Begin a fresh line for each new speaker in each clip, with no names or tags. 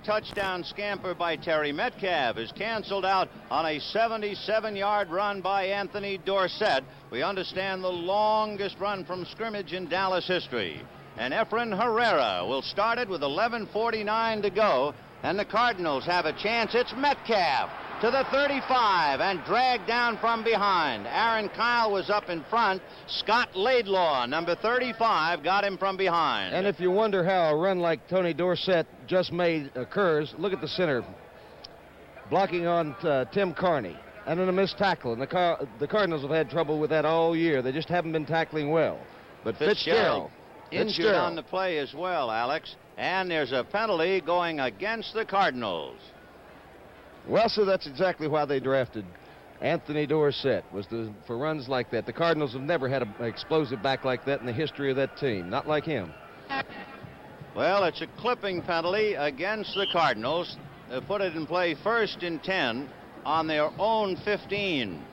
touchdown scamper by Terry Metcalf is canceled out on a 77-yard run by Anthony Dorsett. We understand the longest run from scrimmage in Dallas history. And Efren Herrera will start it with 11:49 to go. And the Cardinals have a chance. It's Metcalf to the 35 and dragged down from behind. Aaron Kyle was up in front. Scott Laidlaw, number 35, got him from behind.
And if you wonder how a run like Tony Dorsett just made occurs, look at the center. Blocking on Tim Carney. And then a missed tackle. And the Cardinals have had trouble with that all year. They just haven't been tackling well. But Fitzgerald
injured on the play as well, Alex. And there's a penalty going against the Cardinals.
Well, so that's exactly why they drafted Anthony Dorsett, for runs like that. The Cardinals have never had an explosive back like that in the history of that team. Not like him.
Well, it's a clipping penalty against the Cardinals. They put it in play 1st and 10 on their own 15.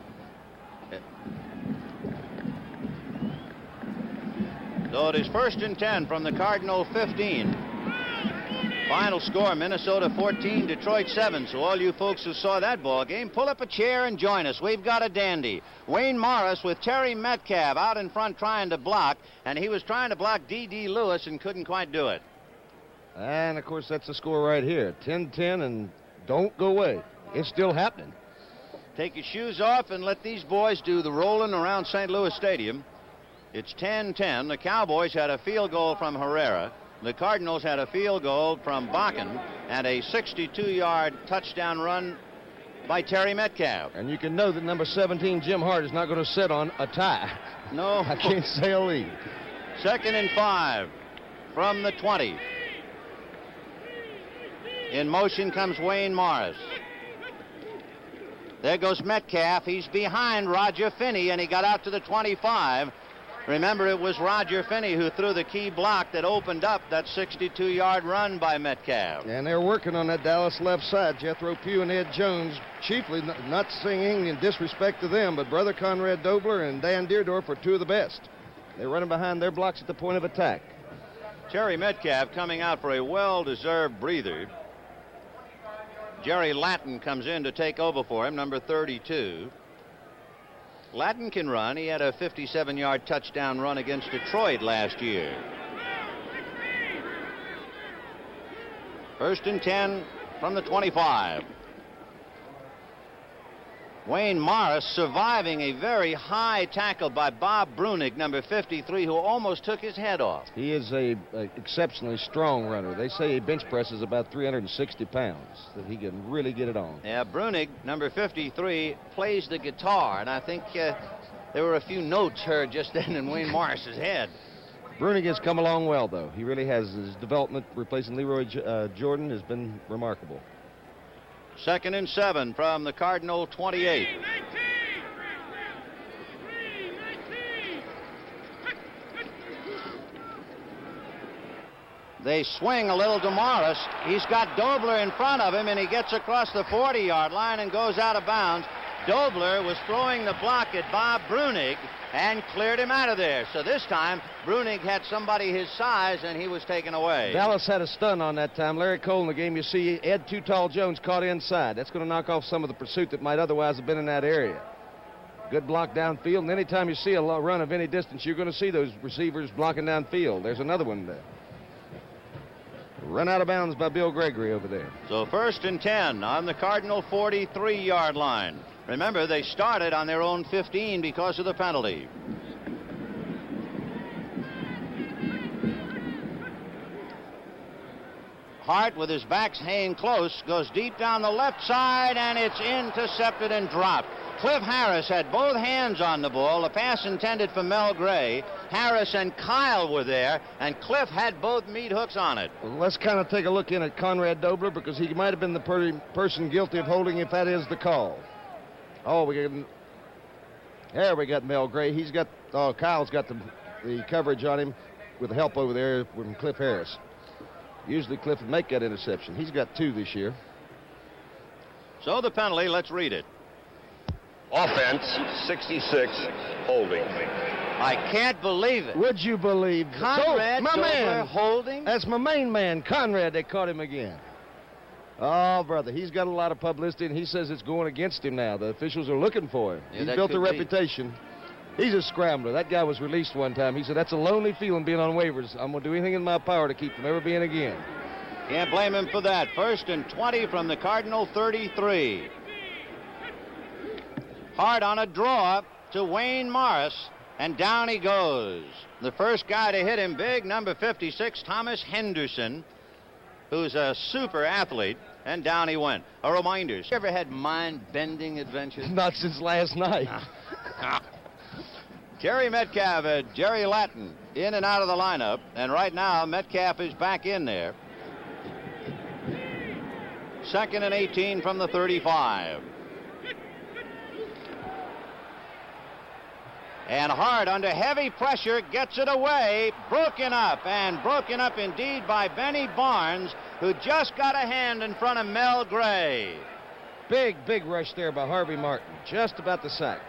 So it is 1st and 10 from the Cardinal 15. Final score, Minnesota 14, Detroit 7. So all you folks who saw that ball game, pull up a chair and join us. We've got a dandy. Wayne Morris with Terry Metcalf out in front trying to block, and he was trying to block D.D. Lewis and couldn't quite do it.
And, of course, that's the score right here. 10-10, and don't go away. It's still happening.
Take your shoes off and let these boys do the rolling around St. Louis Stadium. It's 10-10. The Cowboys had a field goal from Herrera. The Cardinals had a field goal from Bakken and a 62-yard touchdown run by Terry Metcalf.
And you can know that number 17, Jim Hart, is not going to sit on a tie.
No.
I can't say a lead.
2nd and 5 from the 20. In motion comes Wayne Morris. There goes Metcalf. He's behind Roger Finney, and he got out to the 25. Remember, it was Roger Finney who threw the key block that opened up that 62-yard run by Metcalf.
And they're working on that Dallas left side. Jethro Pugh and Ed Jones, chiefly not singing in disrespect to them, but Brother Conrad Dobler and Dan Deerdorf are two of the best. They're running behind their blocks at the point of attack.
Terry Metcalf coming out for a well-deserved breather. Jerry Lattin comes in to take over for him, number 32. Lattin can run. He had a 57-yard touchdown run against Detroit last year. 1st and 10 from the 25. Wayne Morris surviving a very high tackle by Bob Brunig, number 53, who almost took his head off.
He is a exceptionally strong runner. They say he bench presses about 360 pounds, that he can really get it on.
Yeah, Brunig, number 53, plays the guitar, and I think there were a few notes heard just then in Wayne Morris's head.
Brunig has come along well, though. He really has. His development replacing Leroy Jordan has been remarkable.
2nd and 7 from the Cardinal 28. They swing a little to Morris. He's got Dobler in front of him, and he gets across the 40-yard line and goes out of bounds. Dobler was throwing the block at Bob Brunig and cleared him out of there. So this time, Brunig had somebody his size, and he was taken away.
Dallas had a stun on that time. Larry Cole in the game, you see Ed Too Tall Jones caught inside. That's going to knock off some of the pursuit that might otherwise have been in that area. Good block downfield, and anytime you see a run of any distance, you're going to see those receivers blocking downfield. There's another one there. Run out of bounds by Bill Gregory over there.
So 1st and 10 on the Cardinal 43-yard line. Remember, they started on their own 15 because of the penalty. Hart, with his backs hanging close, goes deep down the left side, and it's intercepted and dropped. Cliff Harris had both hands on the ball. The pass intended for Mel Gray. Harris and Kyle were there, and Cliff had both meat hooks on it.
Well, let's kind of take a look in at Conrad Dobler, because he might have been the person guilty of holding, if that is the call. Oh, there we got Mel Gray. Kyle's got the coverage on him with the help over there from Cliff Harris. Usually Cliff would make that interception. He's got 2 this year.
So the penalty, let's read it.
Offense, 66, holding.
I can't believe it.
Would you believe?
Conrad
my
Dobler
man
holding?
That's my main man, Conrad. They caught him again. Oh, brother, he's got a lot of publicity, and he says it's going against him now. The officials are looking for him.
Yeah,
he's built a reputation. He's a scrambler. That guy was released one time. He said, that's a lonely feeling being on waivers. I'm going to do anything in my power to keep from ever being again.
Can't blame him for that. 1st and 20 from the Cardinal 33. Hard on a draw to Wayne Morris, and down he goes. The first guy to hit him big, number 56, Thomas Henderson, who's a super athlete, and down he went. A reminder, you ever had mind-bending adventures?
Not since last night.
Terry Metcalf and Jerry Latin in and out of the lineup, and right now Metcalf is back in there. 2nd and 18 from the 35. And Hart, under heavy pressure, gets it away. Broken up, and broken up indeed by Benny Barnes, who just got a hand in front of Mel Gray.
Big rush there by Harvey Martin. Just about the sack.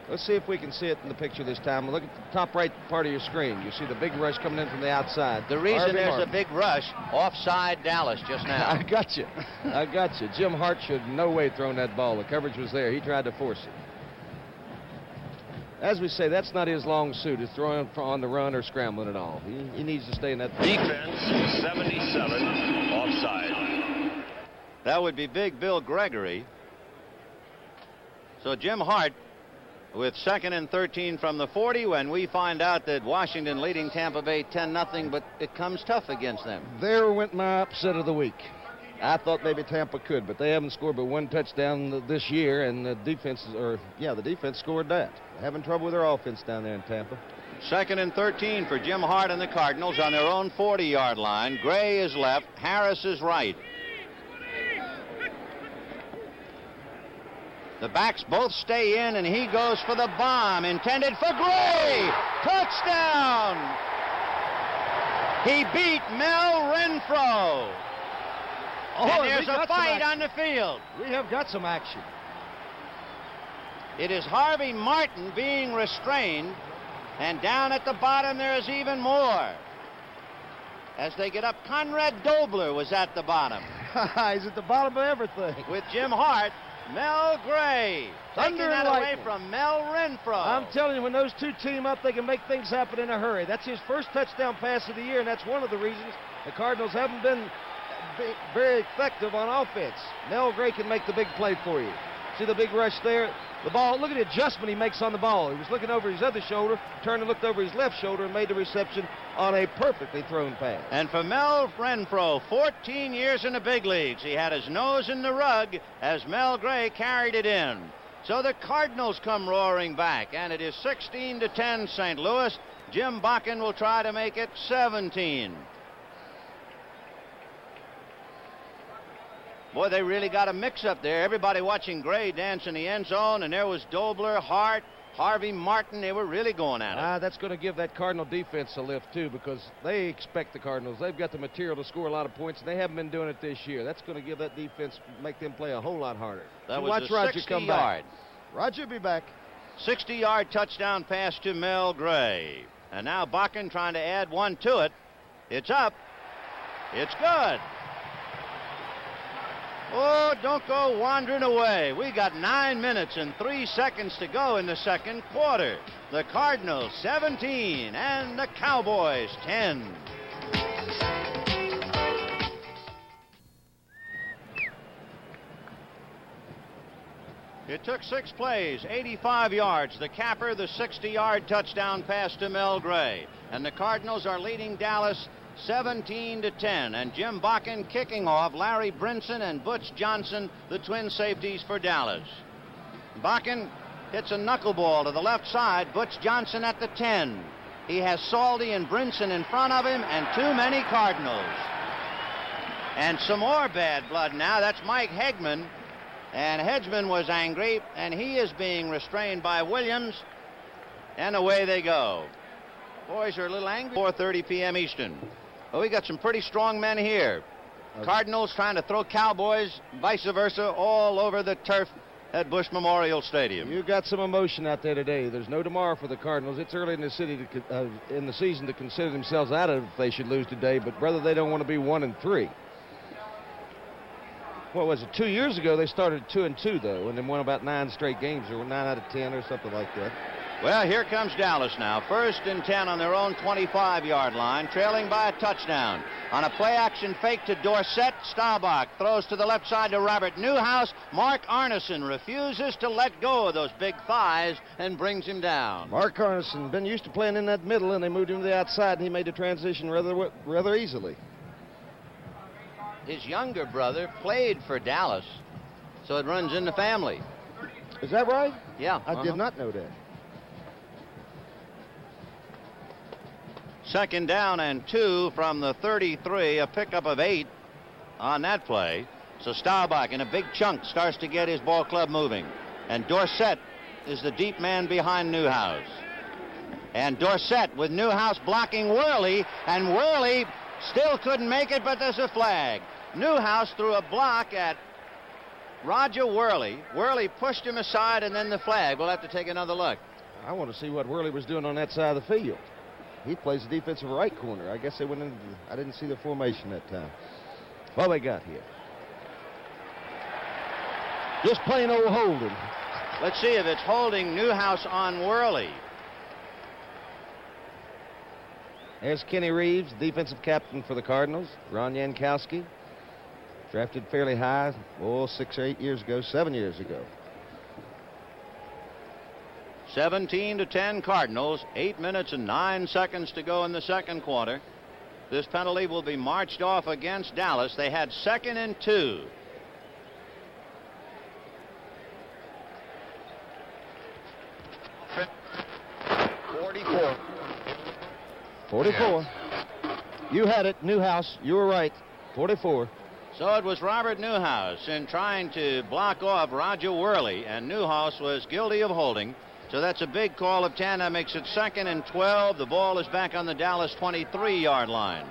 Let's see if we can see it in the picture this time. Look at the top right part of your screen. You see the big rush coming in from the outside.
The reason there's a big rush, offside Dallas just now.
I got you. Jim Hart should no way thrown that ball. The coverage was there. He tried to force it. As we say, that's not his long suit. It's throwing on the run or scrambling at all. He needs to stay in that.
Defense, 77, offside.
That would be Big Bill Gregory. So Jim Hart with 2nd and 13 from the 40 when we find out that Washington leading Tampa Bay 10-0, but it comes tough against them.
There went my upset of the week. I thought maybe Tampa could, but they haven't scored but one touchdown this year, and the defense scored that. Having trouble with their offense down there in Tampa.
2nd and 13 for Jim Hart and the Cardinals on their own 40-yard line. Gray is left, Harris is right. The backs both stay in, and he goes for the bomb intended for Gray. Touchdown! He beat Mel Renfro. And there's a fight on the field.
We have got some action.
It is Harvey Martin being restrained, and down at the bottom there is even more. As they get up, Conrad Dobler was at the bottom.
He's at the bottom of everything.
With Jim Hart, Mel Gray taking that away from Mel Renfro.
I'm telling you, when those two team up, they can make things happen in a hurry. That's his first touchdown pass of the year, and that's one of the reasons the Cardinals haven't been very effective on offense. Mel Gray can make the big play for you. See the big rush there? The ball, look at the adjustment he makes on the ball. He was looking over his other shoulder, turned and looked over his left shoulder, and made the reception on a perfectly thrown pass.
And for Mel Renfro, 14 years in the big leagues, he had his nose in the rug as Mel Gray carried it in. So the Cardinals come roaring back, and it is 16-10 St. Louis. Jim Bakken will try to make it 17. Boy, they really got a mix-up there. Everybody watching Gray dance in the end zone, and there was Dobler, Hart, Harvey Martin. They were really going at it.
That's going to give that Cardinal defense a lift, too, because they expect the Cardinals. They've got the material to score a lot of points, and they haven't been doing it this year. That's going to give that defense, make them play a whole lot harder.
That was
watch
a
Roger
60
come
yard.
back. Roger be back.
60-yard touchdown pass to Mel Gray. And now Bakken trying to add one to it. It's up. It's good. Oh, don't go wandering away. We got 9 minutes and 3 seconds to go in the second quarter. The Cardinals 17 and the Cowboys 10. It took 6 plays, 85 yards. The capper, the 60-yard touchdown pass to Mel Gray. And the Cardinals are leading Dallas 17-10, and Jim Bakken kicking off Larry Brinson and Butch Johnson, the twin safeties for Dallas. Bakken hits a knuckleball to the left side. Butch Johnson at the 10. He has Salty and Brinson in front of him, and too many Cardinals. And some more bad blood now. That's Mike Hegman, and Hedgeman was angry, and he is being restrained by Williams, and away they go. Boys are a little angry. 4:30 p.m. Eastern. Well, we got some pretty strong men here. Cardinals trying to throw Cowboys, vice versa, all over the turf at Bush Memorial Stadium.
You got some emotion out there today. There's no tomorrow for the Cardinals. It's early in the in the season to consider themselves out of if they should lose today. But brother, they don't want to be 1-3. what was it, 2 years ago they started 2-2 though, and then won about 9 straight games, or 9 out of 10 or something like that.
Well, here comes Dallas now. 1st and 10 on their own 25-yard line, trailing by a touchdown. On a play-action fake to Dorsett, Staubach throws to the left side to Robert Newhouse. Mark Arneson refuses to let go of those big thighs and brings him down.
Mark Arneson been used to playing in that middle, and they moved him to the outside, and he made the transition rather easily.
His younger brother played for Dallas, so it runs in the family.
Is that right?
Yeah.
I did not know that.
2nd down and 2 from the 33, a pickup of 8 on that play. So Staubach in a big chunk starts to get his ball club moving. And Dorsett is the deep man behind Newhouse. And Dorsett with Newhouse blocking Worley, and Worley still couldn't make it, but there's a flag. Newhouse threw a block at Roger Worley. Worley pushed him aside, and then the flag. We'll have to take another look.
I want to see what Worley was doing on that side of the field. He plays the defensive right corner. I guess they went into I didn't see the formation that time. What they got here? Just plain old holding.
Let's see if it's holding Newhouse on Worley.
There's Kenny Reeves, defensive captain for the Cardinals. Ron Jankowski, drafted fairly high, 6 or 8 years ago, 7 years ago.
17-10 Cardinals. 8 minutes and 9 seconds to go in the second quarter. This penalty will be marched off against Dallas. They had 2nd and 2.
Forty-four. You had it, Newhouse. You were right. 44.
So it was Robert Newhouse in trying to block off Roger Worley, and Newhouse was guilty of holding. So that's a big call of 10. That makes it 2nd and 12. The ball is back on the Dallas 23-yard line.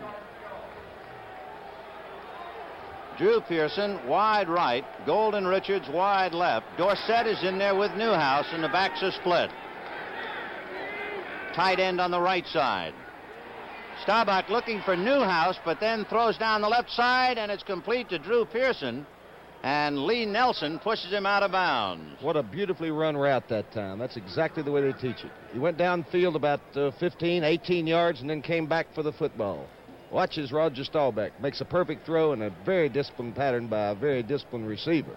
Drew Pearson wide right, Golden Richards wide left. Dorsett is in there with Newhouse, and the backs are split. Tight end on the right side. Staubach looking for Newhouse, but then throws down the left side, and it's complete to Drew Pearson. And Lee Nelson pushes him out of bounds.
What a beautifully run route that time. That's exactly the way they teach it. He went downfield about 15, 18 yards and then came back for the football. Watch as Roger Staubach makes a perfect throw in a very disciplined pattern by a very disciplined receiver.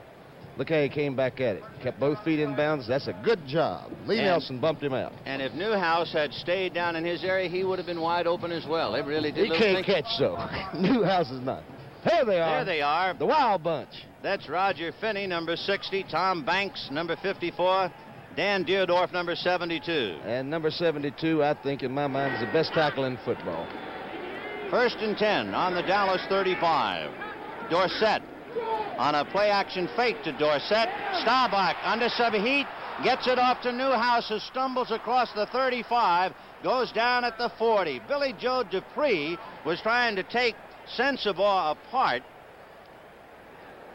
Look how he came back at it. Kept both feet in bounds. That's a good job. Lee Nelson bumped him out.
And if Newhouse had stayed down in his area, he would have been wide open as well. They really did.
He can't catch, though. Newhouse is not. There they are.
There they are.
The Wild Bunch.
That's Roger Finney, number 60. Tom Banks, number 54. Dan Deerdorf, number 72.
And number 72, I think, in my mind, is the best tackle in football.
1st and 10 on the Dallas 35. Dorsett on a play-action fake to Dorsett. Staubach under some heat. Gets it off to Newhouse, who stumbles across the 35. Goes down at the 40. Billy Joe Dupree was trying to take Sensabaugh apart.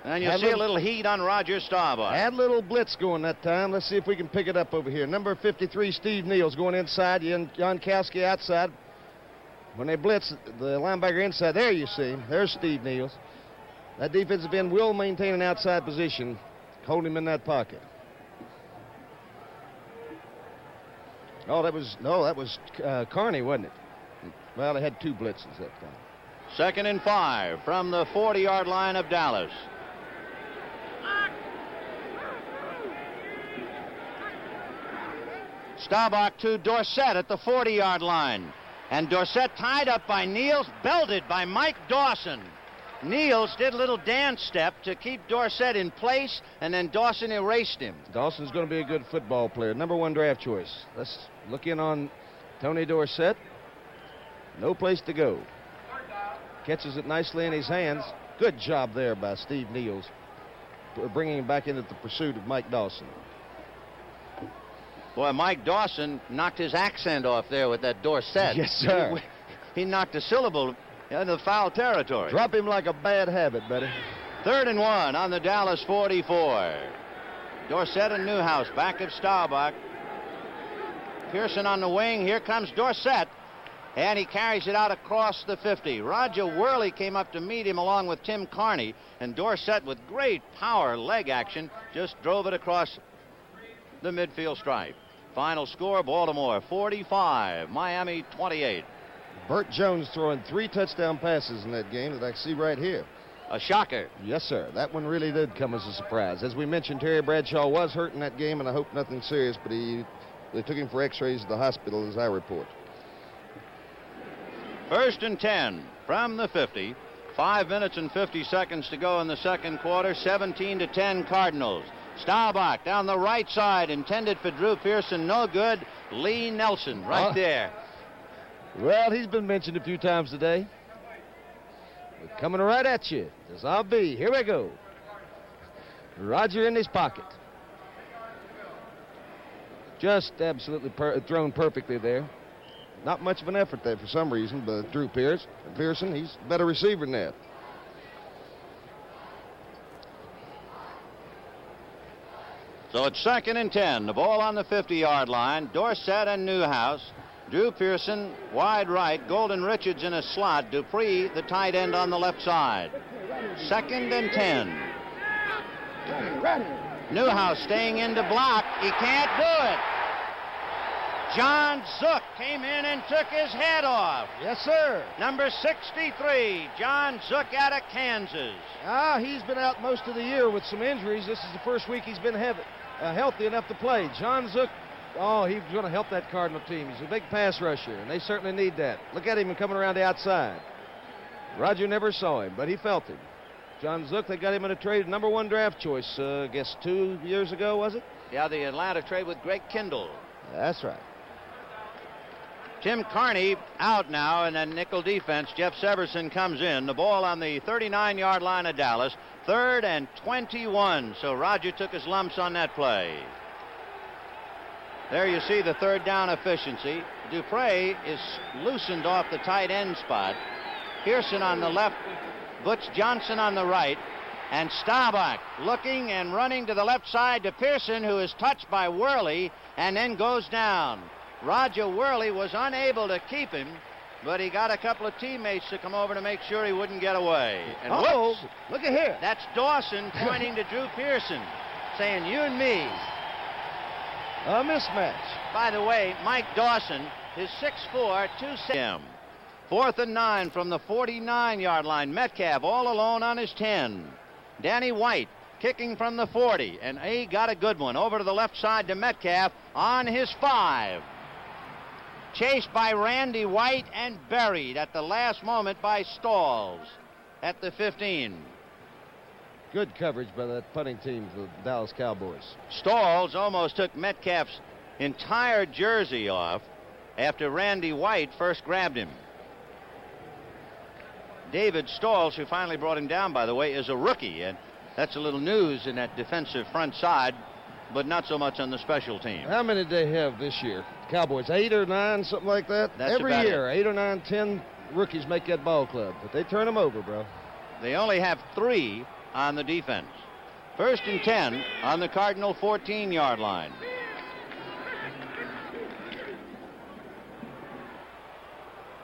And you'll see a little heat on Roger Staubach.
Had a little blitz going that time. Let's see if we can pick it up over here. Number 53, Steve Neals, going inside. Jankowski outside. When they blitz, the linebacker inside. There you see him. There's Steve Neals. That defensive end will maintain an outside position. Hold him in that pocket. Oh, that was Carney, wasn't it? Well, they had 2 blitzes that time.
2nd and 5 from the 40-yard line of Dallas. Staubach to Dorsett at the 40-yard line. And Dorsett tied up by Neals, belted by Mike Dawson. Neals did a little dance step to keep Dorsett in place, and then Dawson erased him.
Dawson's going to be a good football player. Number 1 draft choice. Let's look in on Tony Dorsett. No place to go. Catches it nicely in his hands. Good job there by Steve Neals, bringing him back into the pursuit of Mike Dawson.
Boy, Mike Dawson knocked his accent off there with that Dorsett.
Yes, sir.
He knocked a syllable into foul territory.
Drop him like a bad habit, buddy.
3rd and 1 on the Dallas 44. Dorsett and Newhouse back of Staubach. Pearson on the wing. Here comes Dorsett. and he carries it out across the 50. Roger Worley came up to meet him along with Tim Carney, and Dorsett, with great power leg action, just drove it across the midfield stripe. Final score, Baltimore 45, Miami 28.
Burt Jones throwing 3 touchdown passes in that game that I see right here.
A shocker.
Yes, sir. That one really did come as a surprise. As we mentioned, Terry Bradshaw was hurt in that game, and I hope nothing serious, but they took him for x-rays at the hospital, as I report.
1st and 10 from the 50. 5 minutes and 50 seconds to go in the second quarter. 17-10 Cardinals. Staubach down the right side, intended for Drew Pearson. No good. Lee Nelson right there.
Well, he's been mentioned a few times today. We're coming right at you, as I'll be. Here we go. Roger in his pocket. Just absolutely thrown perfectly there. Not much of an effort there for some reason, but Drew Pearson, he's a better receiver than that.
So it's 2nd and 10. The ball on the 50-yard line. Dorsett and Newhouse. Drew Pearson wide right. Golden Richards in a slot. Dupree, the tight end, on the left side. 2nd and 10. Newhouse staying in to block. He can't do it. John Zook came in and took his head off.
Yes, sir.
Number 63, John Zook out of Kansas.
He's been out most of the year with some injuries. This is the first week he's been healthy enough to play. John Zook, he's going to help that Cardinal team. He's a big pass rusher, and they certainly need that. Look at him coming around the outside. Roger never saw him, but he felt him. John Zook, they got him in a trade, number 1 draft choice, I guess 2 years ago, was it?
Yeah, the Atlanta trade with Greg Kindle.
That's right.
Tim Carney out now in that nickel defense. Jeff Severson comes in. The ball on the 39-yard line of Dallas. 3rd and 21. So Roger took his lumps on that play. There you see the 3rd down efficiency. Dupre is loosened off the tight end spot. Pearson on the left. Butch Johnson on the right. And Staubach looking and running to the left side to Pearson, who is touched by Worley and then goes down. Roger Worley was unable to keep him, but he got a couple of teammates to come over to make sure he wouldn't get away. And whoops,
look at here.
That's Dawson pointing to Drew Pearson, saying, you and me.
A mismatch.
By the way, Mike Dawson is 6'4", 260. 4th and 9 from the 49-yard line. Metcalf all alone on his 10. Danny White kicking from the 40, and he got a good one over to the left side to Metcalf on his 5. Chased by Randy White and buried at the last moment by Stalls at the 15.
Good coverage by that punting team, the Dallas Cowboys.
Stalls almost took Metcalf's entire jersey off after Randy White first grabbed him. David Stalls, who finally brought him down, by the way, is a rookie, and that's a little news in that defensive front side, but not so much on the special team.
How many did they have this year? Cowboys, 8 or 9, something like that?
That's
every year, 8 or 9, 10 rookies make that ball club, but they turn them over, bro.
They only have 3 on the defense. 1st and 10 on the Cardinal 14-yard line.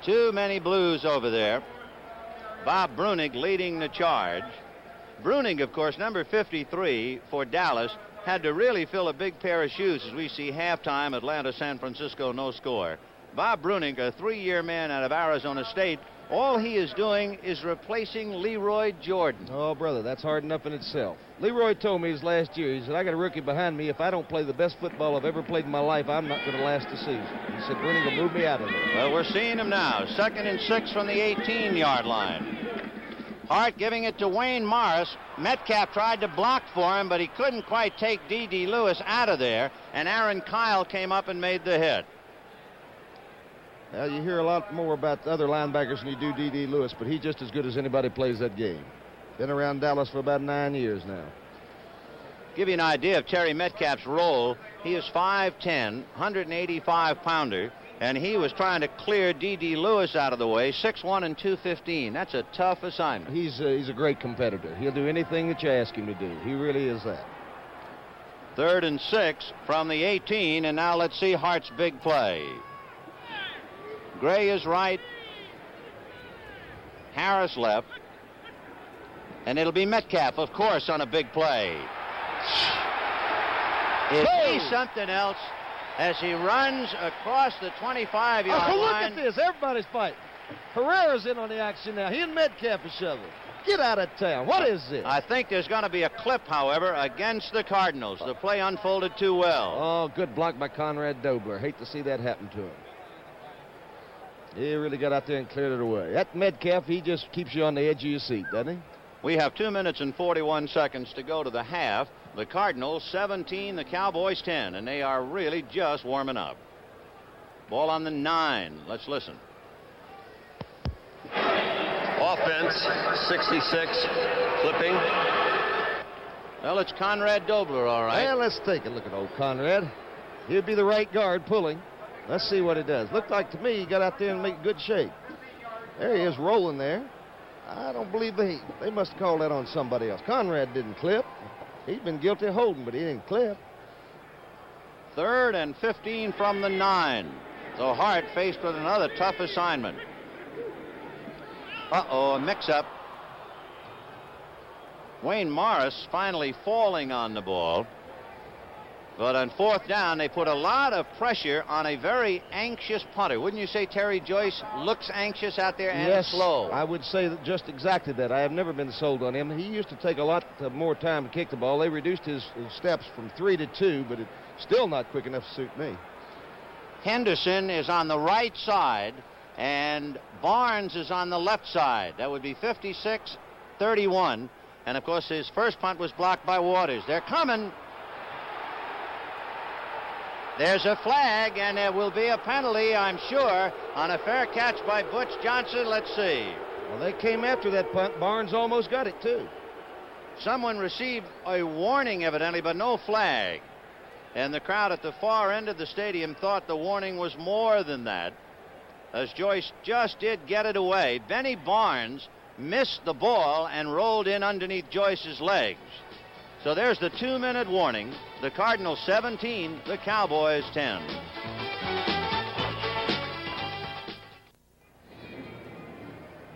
Too many Blues over there. Bob Brunig leading the charge. Brunig, of course, number 53 for Dallas, had to really fill a big pair of shoes as we see halftime Atlanta, San Francisco, no score. Bob Brunig, a 3-year man out of Arizona State, all he is doing is replacing Leroy Jordan.
Oh, brother, that's hard enough in itself. Leroy told me his last year, he said, I got a rookie behind me. If I don't play the best football I've ever played in my life, I'm not going to last the season. He said, Brunig will move me out of there.
Well, we're seeing him now. 2nd and 6 from the 18-yard line. Hart giving it to Wayne Morris. Metcalf tried to block for him, but he couldn't quite take D.D. Lewis out of there, and Aaron Kyle came up and made the hit.
Well, you hear a lot more about the other linebackers than you do D.D. Lewis, but he's just as good as anybody plays that game. Been around Dallas for about 9 years now.
Give you an idea of Terry Metcalf's role. He is 5'10", 185-pounder, and he was trying to clear D.D. Lewis out of the way, 6'1" and 215. That's a tough assignment.
He's a great competitor. He'll do anything that you ask him to do. He really is that.
3rd and 6 from the 18, and now let's see Hart's big play. Gray is right. Harris left. And it'll be Metcalf, of course, on a big play. It's something else as he runs across the 25-yard line.
Look at this. Everybody's fighting. Herrera's in on the action now. He and Metcalf are shoving. Get out of town. What is this?
I think there's going to be a clip, however, against the Cardinals. The play unfolded too well.
Oh, good block by Conrad Dobler. Hate to see that happen to him. He really got out there and cleared it away. That Metcalf, he just keeps you on the edge of your seat, doesn't he?
We have 2 minutes and 41 seconds to go to the half. The Cardinals 17, the Cowboys 10, and they are really just warming up. Ball on the 9. Let's listen.
Offense, 66, flipping.
Well, it's Conrad Dobler, all right. Well, let's take a look at old Conrad. He'll be the right guard pulling. Let's see what he does. Looked like to me he got out there and made good shape. There he is rolling there. I don't believe they must have called that on somebody else. Conrad didn't clip. He's been guilty of holding, but he didn't clip.
3rd and 15 from the 9. So Hart faced with another tough assignment. Uh-oh, a mix-up. Wayne Morris finally falling on the ball. But on 4th down, they put a lot of pressure on a very anxious punter. Wouldn't you say Terry Joyce looks anxious out there and slow?
Yes, I would say that just exactly that. I have never been sold on him. He used to take a lot more time to kick the ball. They reduced his steps from 3 to 2, but it's still not quick enough to suit me.
Henderson is on the right side, and Barnes is on the left side. That would be 56-31. And, of course, his first punt was blocked by Waters. They're coming. There's a flag, and there will be a penalty, I'm sure, on a fair catch by Butch Johnson. Let's see.
Well, they came after that punt. Barnes almost got it, too.
Someone received a warning, evidently, but no flag. And the crowd at the far end of the stadium thought the warning was more than that, as Joyce just did get it away. Benny Barnes missed the ball and rolled in underneath Joyce's legs. So there's the 2-minute warning. The Cardinals 17, the Cowboys 10.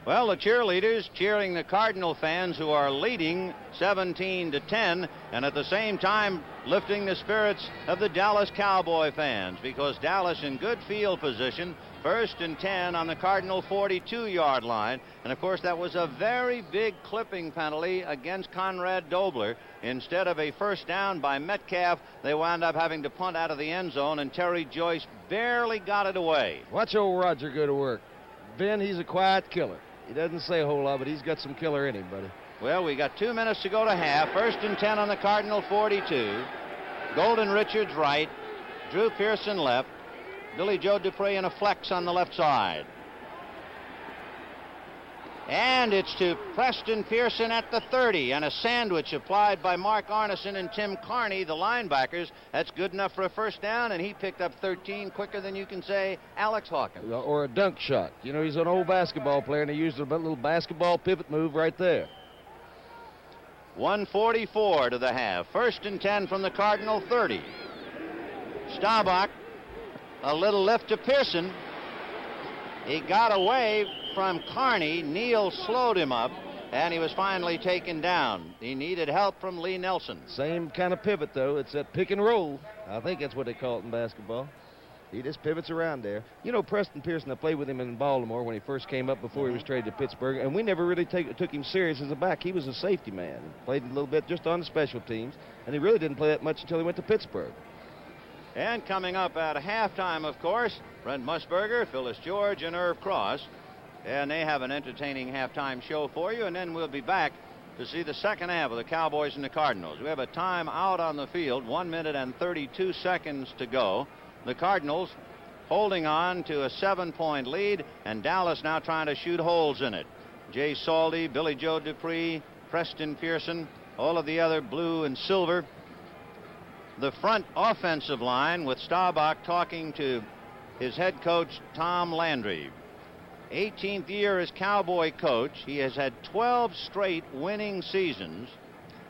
Well, the cheerleaders cheering the Cardinal fans who are leading 17-10, and at the same time lifting the spirits of the Dallas Cowboy fans, because Dallas in good field position, 1st and 10 on the Cardinal 42-yard line. And, of course, that was a very big clipping penalty against Conrad Dobler. Instead of a first down by Metcalf, they wound up having to punt out of the end zone, and Terry Joyce barely got it away.
Watch old Roger go to work. Ben, he's a quiet killer. He doesn't say a whole lot, but he's got some killer in him, buddy.
Well, we got 2 minutes to go to half. 1st and 10 on the Cardinal 42. Golden Richards right. Drew Pearson left. Billy Joe Dupree in a flex on the left side. And it's to Preston Pearson at the 30, and a sandwich applied by Mark Arneson and Tim Carney, the linebackers. That's good enough for a first down, and he picked up 13 quicker than you can say Alex Hawkins.
Or a dunk shot. You know, he's an old basketball player, and he used a little basketball pivot move right there.
1:44 to the half. 1st and 10 from the Cardinal 30. Staubach, a little lift to Pearson. He got away from Carney. Neal slowed him up, and he was finally taken down. He needed help from Lee Nelson.
Same kind of pivot, though. It's that pick and roll. I think that's what they call it in basketball. He just pivots around there. You know, Preston Pearson, I played with him in Baltimore when he first came up before he was traded to Pittsburgh, and we never really took him serious as a back. He was a safety man. Played a little bit just on the special teams, and he really didn't play that much until he went to Pittsburgh.
And coming up at halftime, of course, Brent Musburger, Phyllis George, and Irv Cross. And they have an entertaining halftime show for you, and then we'll be back to see the second half of the Cowboys and the Cardinals. We have a time out on the field, 1 minute and 32 seconds to go. The Cardinals holding on to a 7-point lead, and Dallas now trying to shoot holes in it. Jay Saldy, Billy Joe Dupree, Preston Pearson, all of the other blue and silver. The front offensive line with Staubach talking to his head coach, Tom Landry. 18th year as Cowboy coach. He has had 12 straight winning seasons.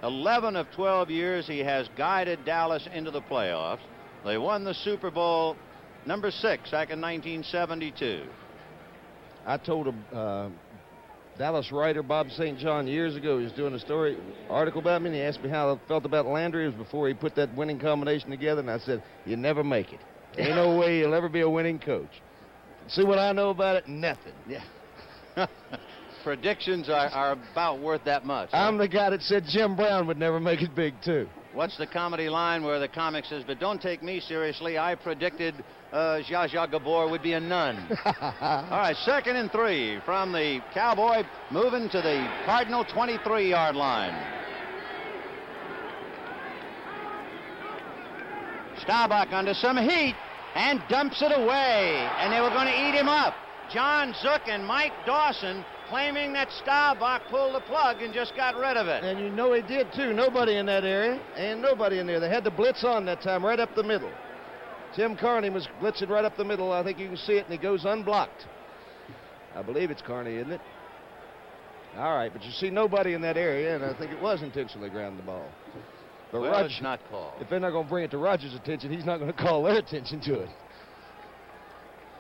11 of 12 years he has guided Dallas into the playoffs. They won the Super Bowl number 6 back in 1972.
I told a Dallas writer, Bob St. John, years ago, he was doing a article about me, and he asked me how I felt about Landry. It was before he put that winning combination together, and I said, you never make it. Ain't no way you'll ever be a winning coach. See what I know about it? Nothing.
Yeah. Predictions are about worth that much.
I'm the guy that said Jim Brown would never make it big, too.
What's the comedy line where the comic says, but don't take me seriously, I predicted Zsa Zsa Gabor would be a nun. All right, 2nd and 3 from the Cowboy, moving to the Cardinal 23-yard line. Staubach under some heat and dumps it away, and they were going to eat him up. John Zook and Mike Dawson claiming that Staubach pulled the plug and just got rid of it.
And you know he did, too. Nobody in that area, and nobody in there. They had the blitz on that time, right up the middle. Tim Carney was blitzing right up the middle. I think you can see it, and he goes unblocked. I believe it's Carney, isn't it? All right, but you see nobody in that area, and I think it was intentionally ground the ball. But
well, it's not called.
If they're not going to bring it to Rogers' attention, he's not going to call their attention to it.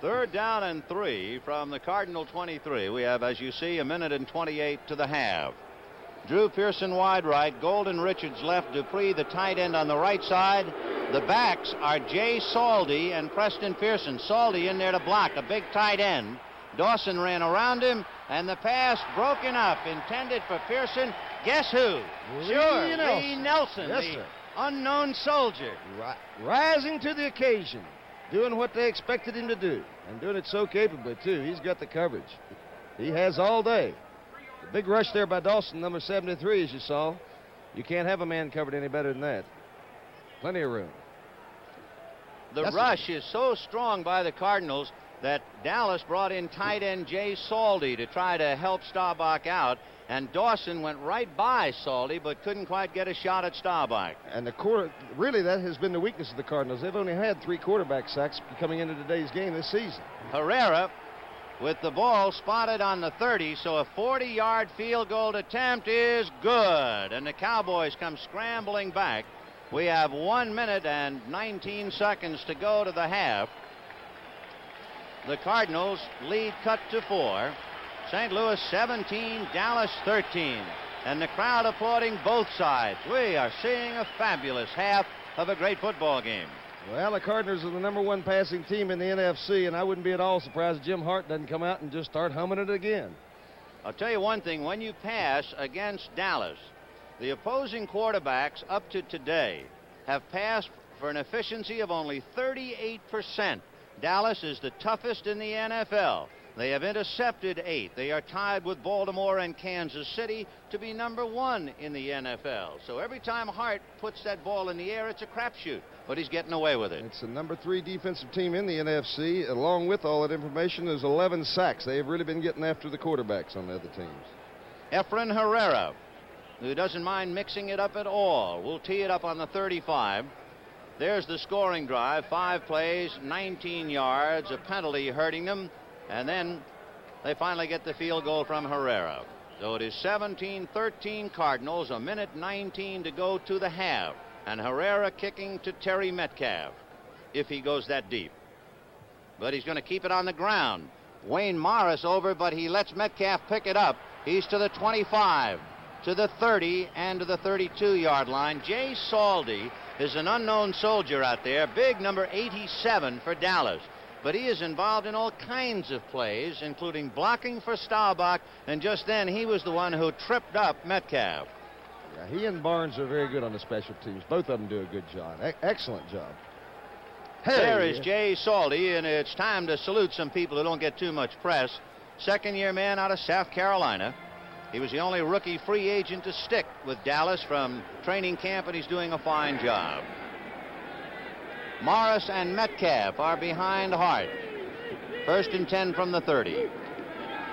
3rd down and 3 from the Cardinal 23. We have, as you see, 1:28 to the half. Drew Pearson wide right, Golden Richards left, Dupree the tight end on the right side. The backs are Jay Saldy and Preston Pearson. Saldy in there to block, a big tight end. Dawson ran around him, and the pass broken up, intended for Pearson. Guess who? Lee Nelson,
yes,
the
sir.
unknown soldier.
Rising to the occasion, doing what they expected him to do, and doing it so capably, too. He's got the coverage. He has all day. The big rush there by Dawson, number 73, as you saw. You can't have a man covered any better than that. Plenty of room.
The rush is so strong by the Cardinals that Dallas brought in tight end Jay Saldy to try to help Staubach out, and Dawson went right by Saldy but couldn't quite get a shot at Staubach.
And really that has been the weakness of the Cardinals. They've only had 3 quarterback sacks coming into today's game this season.
Herrera with the ball spotted on the 30, so a 40-yard field goal attempt is good, and the Cowboys come scrambling back. We have 1 minute and 19 seconds to go to the half. The Cardinals lead cut to 4. St. Louis 17, Dallas 13. And the crowd applauding both sides. We are seeing a fabulous half of a great football game.
Well, the Cardinals are the #1 passing team in the NFC, and I wouldn't be at all surprised Jim Hart doesn't come out and just start humming it again.
I'll tell you one thing. When you pass against Dallas, the opposing quarterbacks up to today have passed for an efficiency of only 38%. Dallas is the toughest in the NFL. They have intercepted 8. They are tied with Baltimore and Kansas City to be #1 in the NFL. So every time Hart puts that ball in the air, it's a crapshoot. But he's getting away with it.
It's the #3 defensive team in the NFC. Along with all that information, there's 11 sacks. They have really been getting after the quarterbacks on the other teams.
Efren Herrera, who doesn't mind mixing it up at all, will tee it up on the 35. There's the scoring drive. 5 plays, 19 yards, a penalty hurting them. And then they finally get the field goal from Herrera. So it is 17-13 Cardinals, 1:19 to go to the half. And Herrera kicking to Terry Metcalf, if he goes that deep. But he's going to keep it on the ground. Wayne Morris over, but he lets Metcalf pick it up. He's to the 25, to the 30, and to the 32-yard line. Jay Saldy is an unknown soldier out there, big number 87 for Dallas. But he is involved in all kinds of plays, including blocking for Staubach, and just then he was the one who tripped up Metcalf.
Yeah, he and Barnes are very good on the special teams. Both of them do a good job. Excellent job.
There is Jay Saldy, and it's time to salute some people who don't get too much press. Second-year man out of South Carolina. He was the only rookie free agent to stick with Dallas from training camp, and he's doing a fine job. Morris and Metcalf are behind Hart. 1st and 10 from the 30.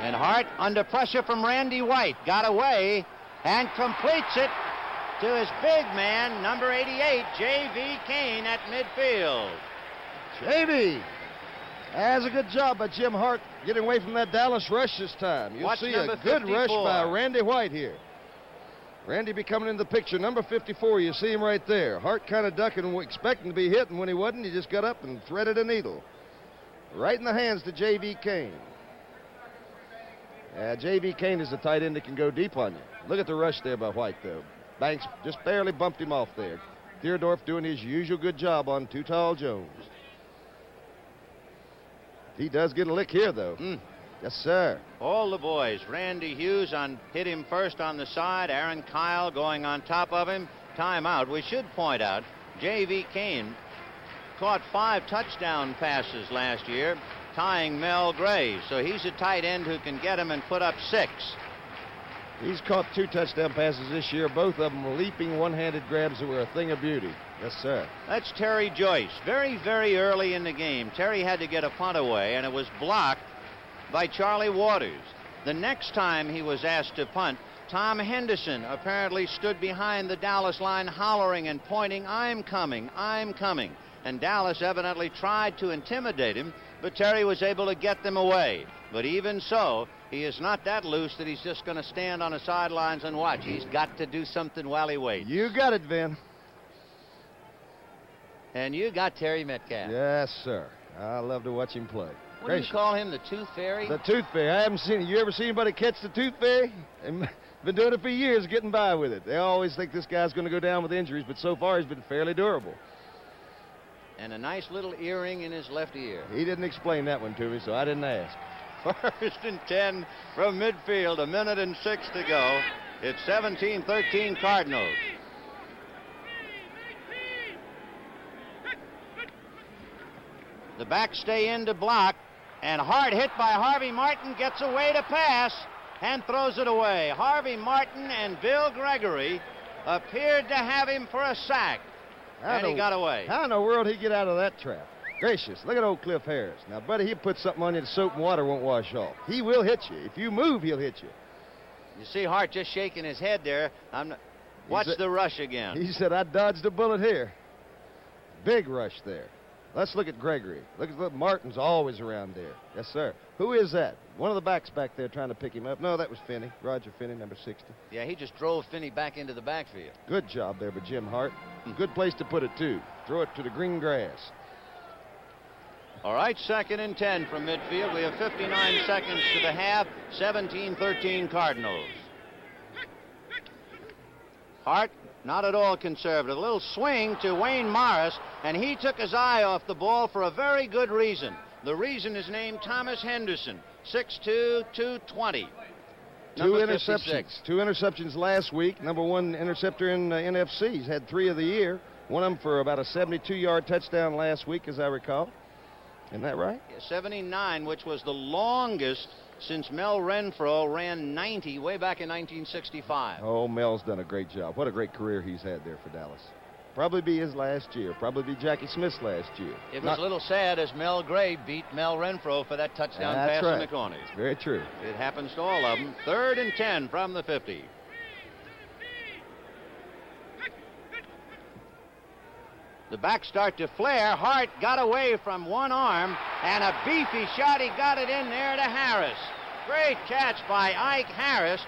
And Hart, under pressure from Randy White, got away and completes it to his big man, number 88, J.V. Kane at midfield.
J.V. That's a good job by Jim Hart getting away from that Dallas rush this time. You'll see a good 54. Rush by Randy White here. Randy be coming into the picture. Number 54, you see him right there. Hart kind of ducking and expecting to be hit, and when he wasn't, he just got up and threaded a needle. Right in the hands to J.V. Kane. J.V. Kane is the tight end that can go deep on you. Look at the rush there by White, though. Banks just barely bumped him off there. Theodorf doing his usual good job on Too Tall Jones. He does get a lick here, though. Yes, sir.
All the boys. Randy Hughes hit him first on the side. Aaron Kyle going on top of him. Timeout. We should point out J.V. Kane caught 5 touchdown passes last year, tying Mel Gray. So he's a tight end who can get him and put up 6.
He's caught 2 touchdown passes this year, both of them leaping one-handed grabs that were a thing of beauty. Yes, sir.
That's Terry Joyce. Very, very early in the game, Terry had to get a punt away, and it was blocked by Charlie Waters. The next time he was asked to punt, Tom Henderson apparently stood behind the Dallas line hollering and pointing, "I'm coming, I'm coming." And Dallas evidently tried to intimidate him, but Terry was able to get them away. But even so, he is not that loose that he's just going to stand on the sidelines and watch. He's got to do something while he waits.
You got it, Vin.
And you got Terry Metcalf.
Yes, sir. I love to watch him play.
What do you call him, the Tooth Fairy?
The Tooth Fairy. I haven't seen it. You ever seen anybody catch the Tooth Fairy? They've been doing it for years, getting by with it. They always think this guy's going to go down with injuries, but so far he's been fairly durable.
And a nice little earring in his left ear.
He didn't explain that one to me, so I didn't ask.
1st and 10 from midfield, 1:06 to go. It's 17-13 Cardinals. The backs stay in to block, and hard hit by Harvey Martin, gets away to pass and throws it away. Harvey Martin and Bill Gregory appeared to have him for a sack, and he got away.
How in the world did he get out of that trap? Gracious, look at old Cliff Harris. Now, buddy, he'll put something on you that soap and water won't wash off. He will hit you. If you move, he'll hit you.
You see Hart just shaking his head there. Watch the rush again.
He said, "I dodged a bullet here." Big rush there. Let's look at Gregory. Look, Martin's always around there. Yes, sir. Who is that? One of the backs back there trying to pick him up. No, that was Finney. Roger Finney, number 60.
Yeah, he just drove Finney back into the backfield.
Good job there by Jim Hart. Good place to put it, too. Throw it to the green grass.
All right, 2nd and 10 from midfield. We have 59 seconds to the half. 17-13 Cardinals. Hart, not at all conservative. A little swing to Wayne Morris, and he took his eye off the ball for a very good reason. The reason is named Thomas Henderson, 6'2", 220.
Two interceptions last week. Number 1 interceptor in NFC. He's had 3 of the year. One of them for about a 72-yard touchdown last week, as I recall. Isn't that right?
79, which was the longest since Mel Renfro ran 90 way back in 1965.
Oh, Mel's done a great job. What a great career he's had there for Dallas. Probably be his last year. Probably be Jackie Smith's last year.
It was a little sad as Mel Gray beat Mel Renfro for that touchdown pass in the corner.
That's very true.
It happens to all of them. 3rd and 10 from the 50. The backs start to flare. Hart got away from one arm, and a beefy shot. He got it in there to Harris. Great catch by Ike Harris.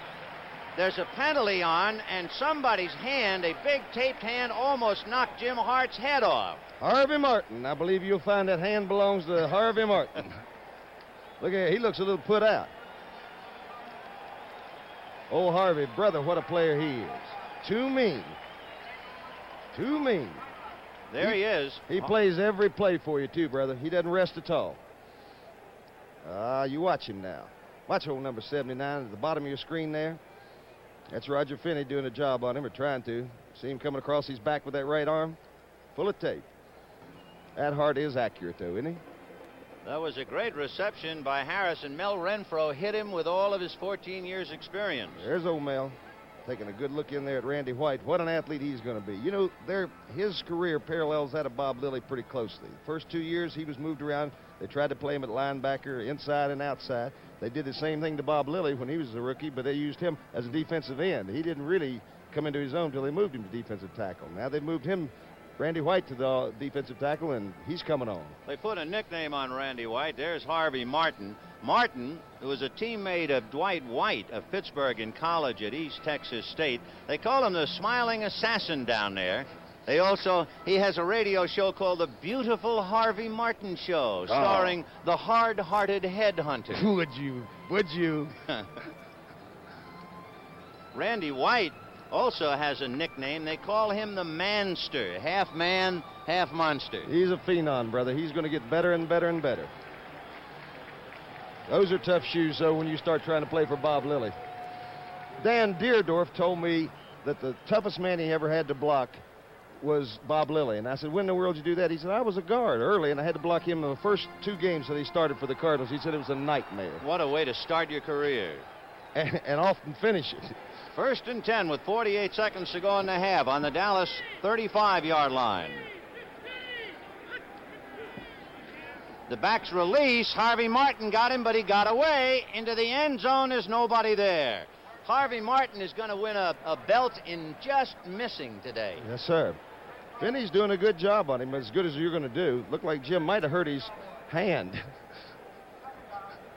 There's a penalty on, and somebody's hand, a big taped hand, almost knocked Jim Hart's head off.
Harvey Martin. I believe you'll find that hand belongs to Harvey Martin. Look at, he looks a little put out. Oh, Harvey, brother, what a player he is. Too mean. Too mean.
There he is.
He plays every play for you, too, brother. He doesn't rest at all. You watch him now. Watch old number 79 at the bottom of your screen there. That's Roger Finney doing a job on him, or trying to. See him coming across his back with that right arm? Full of tape. That Hart is accurate, though, isn't he?
That was a great reception by Harris, and Mel Renfro hit him with all of his 14 years' experience.
There's old Mel. Taking a good look in there at Randy White. What an athlete he's going to be. You know, his career parallels that of Bob Lilly pretty closely. The first 2 years he was moved around. They tried to play him at linebacker, inside and outside. They did the same thing to Bob Lilly when he was a rookie, but they used him as a defensive end. He didn't really come into his own until they moved him to defensive tackle. Now they've moved him, Randy White, to the defensive tackle, and he's coming on.
They put a nickname on Randy White. There's Harvey Martin. Martin, who was a teammate of Dwight White of Pittsburgh in college at East Texas State. They call him the Smiling Assassin down there. He has a radio show called The Beautiful Harvey Martin Show, starring the hard-hearted headhunter.
Would you?
Randy White also has a nickname. They call him the Manster, half man, half monster.
He's a phenom, brother. He's going to get better and better and better. Those are tough shoes, though, when you start trying to play for Bob Lilly. Dan Deerdorf told me that the toughest man he ever had to block was Bob Lilly. And I said, when in the world did you do that? He said, I was a guard early, and I had to block him in the first 2 games that he started for the Cardinals. He said it was a nightmare.
What a way to start your career.
And often finish it.
1st and 10 with 48 seconds to go in the half on the Dallas 35-yard line. The back's release. Harvey Martin got him, but he got away. Into the end zone. There's nobody there. Harvey Martin is going to win a belt in just missing today.
Yes, sir. Finney's doing a good job on him, as good as you're going to do. Looked like Jim might have hurt his hand.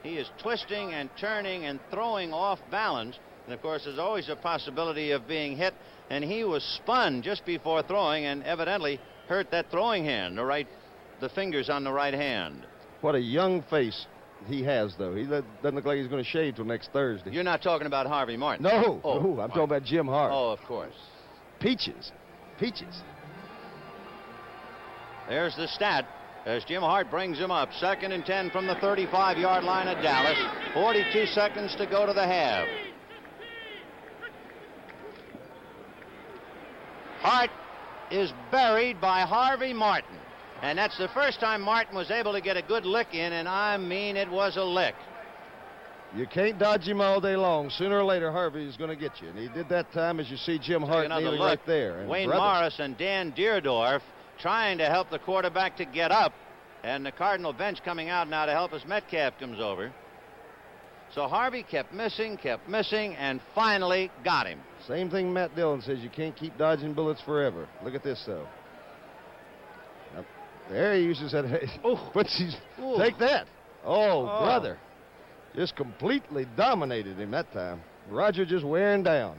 He is twisting and turning and throwing off balance. And, of course, there's always a possibility of being hit. And he was spun just before throwing and evidently hurt that throwing hand, the fingers on the right hand.
What a young face he has, though. He doesn't look like he's going to shave till next Thursday.
You're not talking about Harvey Martin?
No, I'm talking about Jim Hart.
Oh, of course.
Peaches.
There's the stat as Jim Hart brings him up. 2nd and 10 from the 35-yard line at Dallas. 42 seconds to go to the half. Hart is buried by Harvey Martin. And that's the first time Martin was able to get a good lick in, and I mean it was a lick.
You can't dodge him all day long. Sooner or later, Harvey is going to get you. And he did that time, as you see Jim Hart kneeling right there. And
Wayne Morris and Dan Deerdorf trying to help the quarterback to get up. And the Cardinal bench coming out now to help as Metcalf comes over. So Harvey kept missing, and finally got him.
Same thing Matt Dillon says. You can't keep dodging bullets forever. Look at this, though. There he uses that. Take that. Oh, brother. Just completely dominated him that time. Roger just wearing down.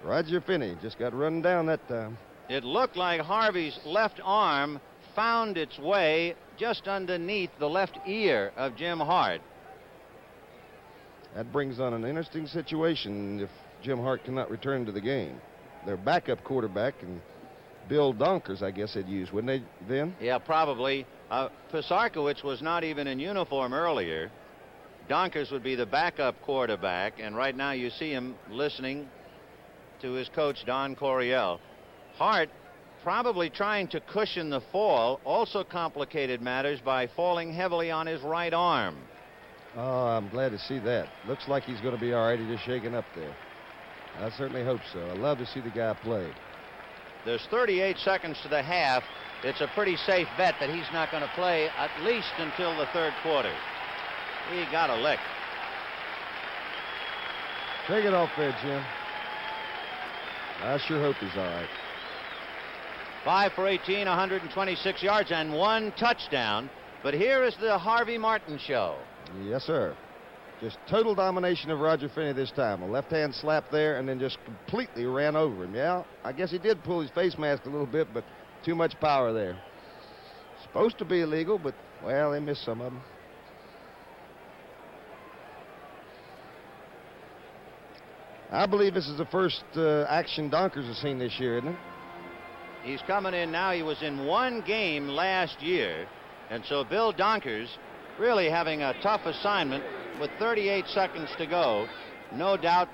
Roger Finney just got run down that time.
It looked like Harvey's left arm found its way just underneath the left ear of Jim Hart.
That brings on an interesting situation if Jim Hart cannot return to the game. Their backup quarterback and Bill Donkers, I guess they'd use, wouldn't they, then?
Yeah, probably. Pisarkowicz was not even in uniform earlier. Donkers would be the backup quarterback, and right now you see him listening to his coach, Don Coryell. Hart probably trying to cushion the fall, also complicated matters by falling heavily on his right arm.
Oh, I'm glad to see that. Looks like he's going to be all right. He's just shaking up there. I certainly hope so. I love to see the guy play.
There's 38 seconds to the half. It's a pretty safe bet that he's not going to play at least until the 3rd quarter. He got a lick.
Take it off there, Jim. I sure hope he's all right.
5 for 18, 126 yards, and 1 touchdown. But here is the Harvey Martin show.
Yes, sir. Just total domination of Roger Finney this time. A left-hand slap there, and then just completely ran over him. Yeah, I guess he did pull his face mask a little bit, but too much power there. Supposed to be illegal, but, well, they missed some of them. I believe this is the first action Donkers has seen this year, isn't it?
He's coming in now. He was in 1 game last year, and so Bill Donkers really having a tough assignment with 38 seconds to go. No doubt.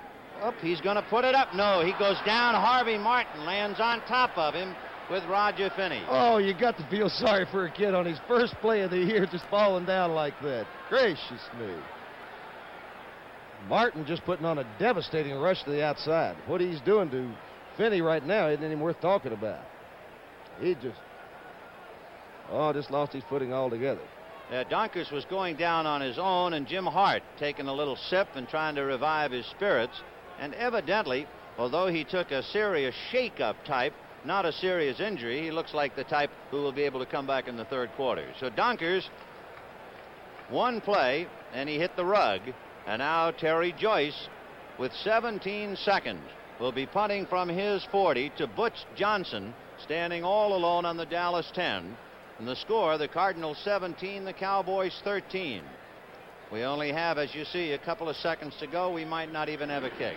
He's going to put it up. No, he goes down. Harvey Martin lands on top of him with Roger Finney.
Oh, you got to feel sorry for a kid on his first play of the year just falling down like that. Gracious me. Martin just putting on a devastating rush to the outside. What he's doing to Finney right now isn't even worth talking about. He just lost his footing altogether.
Donkers was going down on his own, and Jim Hart taking a little sip and trying to revive his spirits. And evidently, although he took a serious shake-up type, not a serious injury, he looks like the type who will be able to come back in the 3rd quarter. So Donkers, 1 play, and he hit the rug. And now Terry Joyce, with 17 seconds, will be punting from his 40 to Butch Johnson, standing all alone on the Dallas 10. And the score, the Cardinals 17, the Cowboys 13. We only have, as you see, a couple of seconds to go. We might not even have a kick.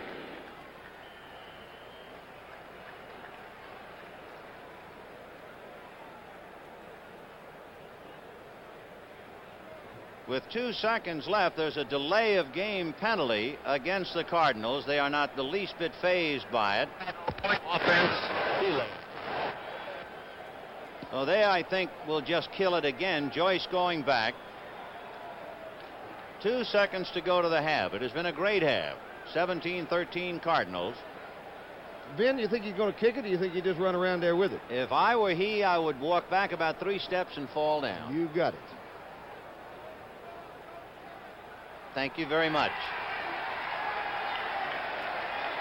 With 2 seconds left, there's a delay of game penalty against the Cardinals. They are not the least bit fazed by it.
Offense, delay.
So they, I think, will just kill it again. Joyce going back. 2 seconds to go to the half. It has been a great half. 17-13 Cardinals.
Ben, you think he's going to kick it, or you think he just run around there with it?
If I were he, I would walk back about 3 steps and fall down.
You got it.
Thank you very much.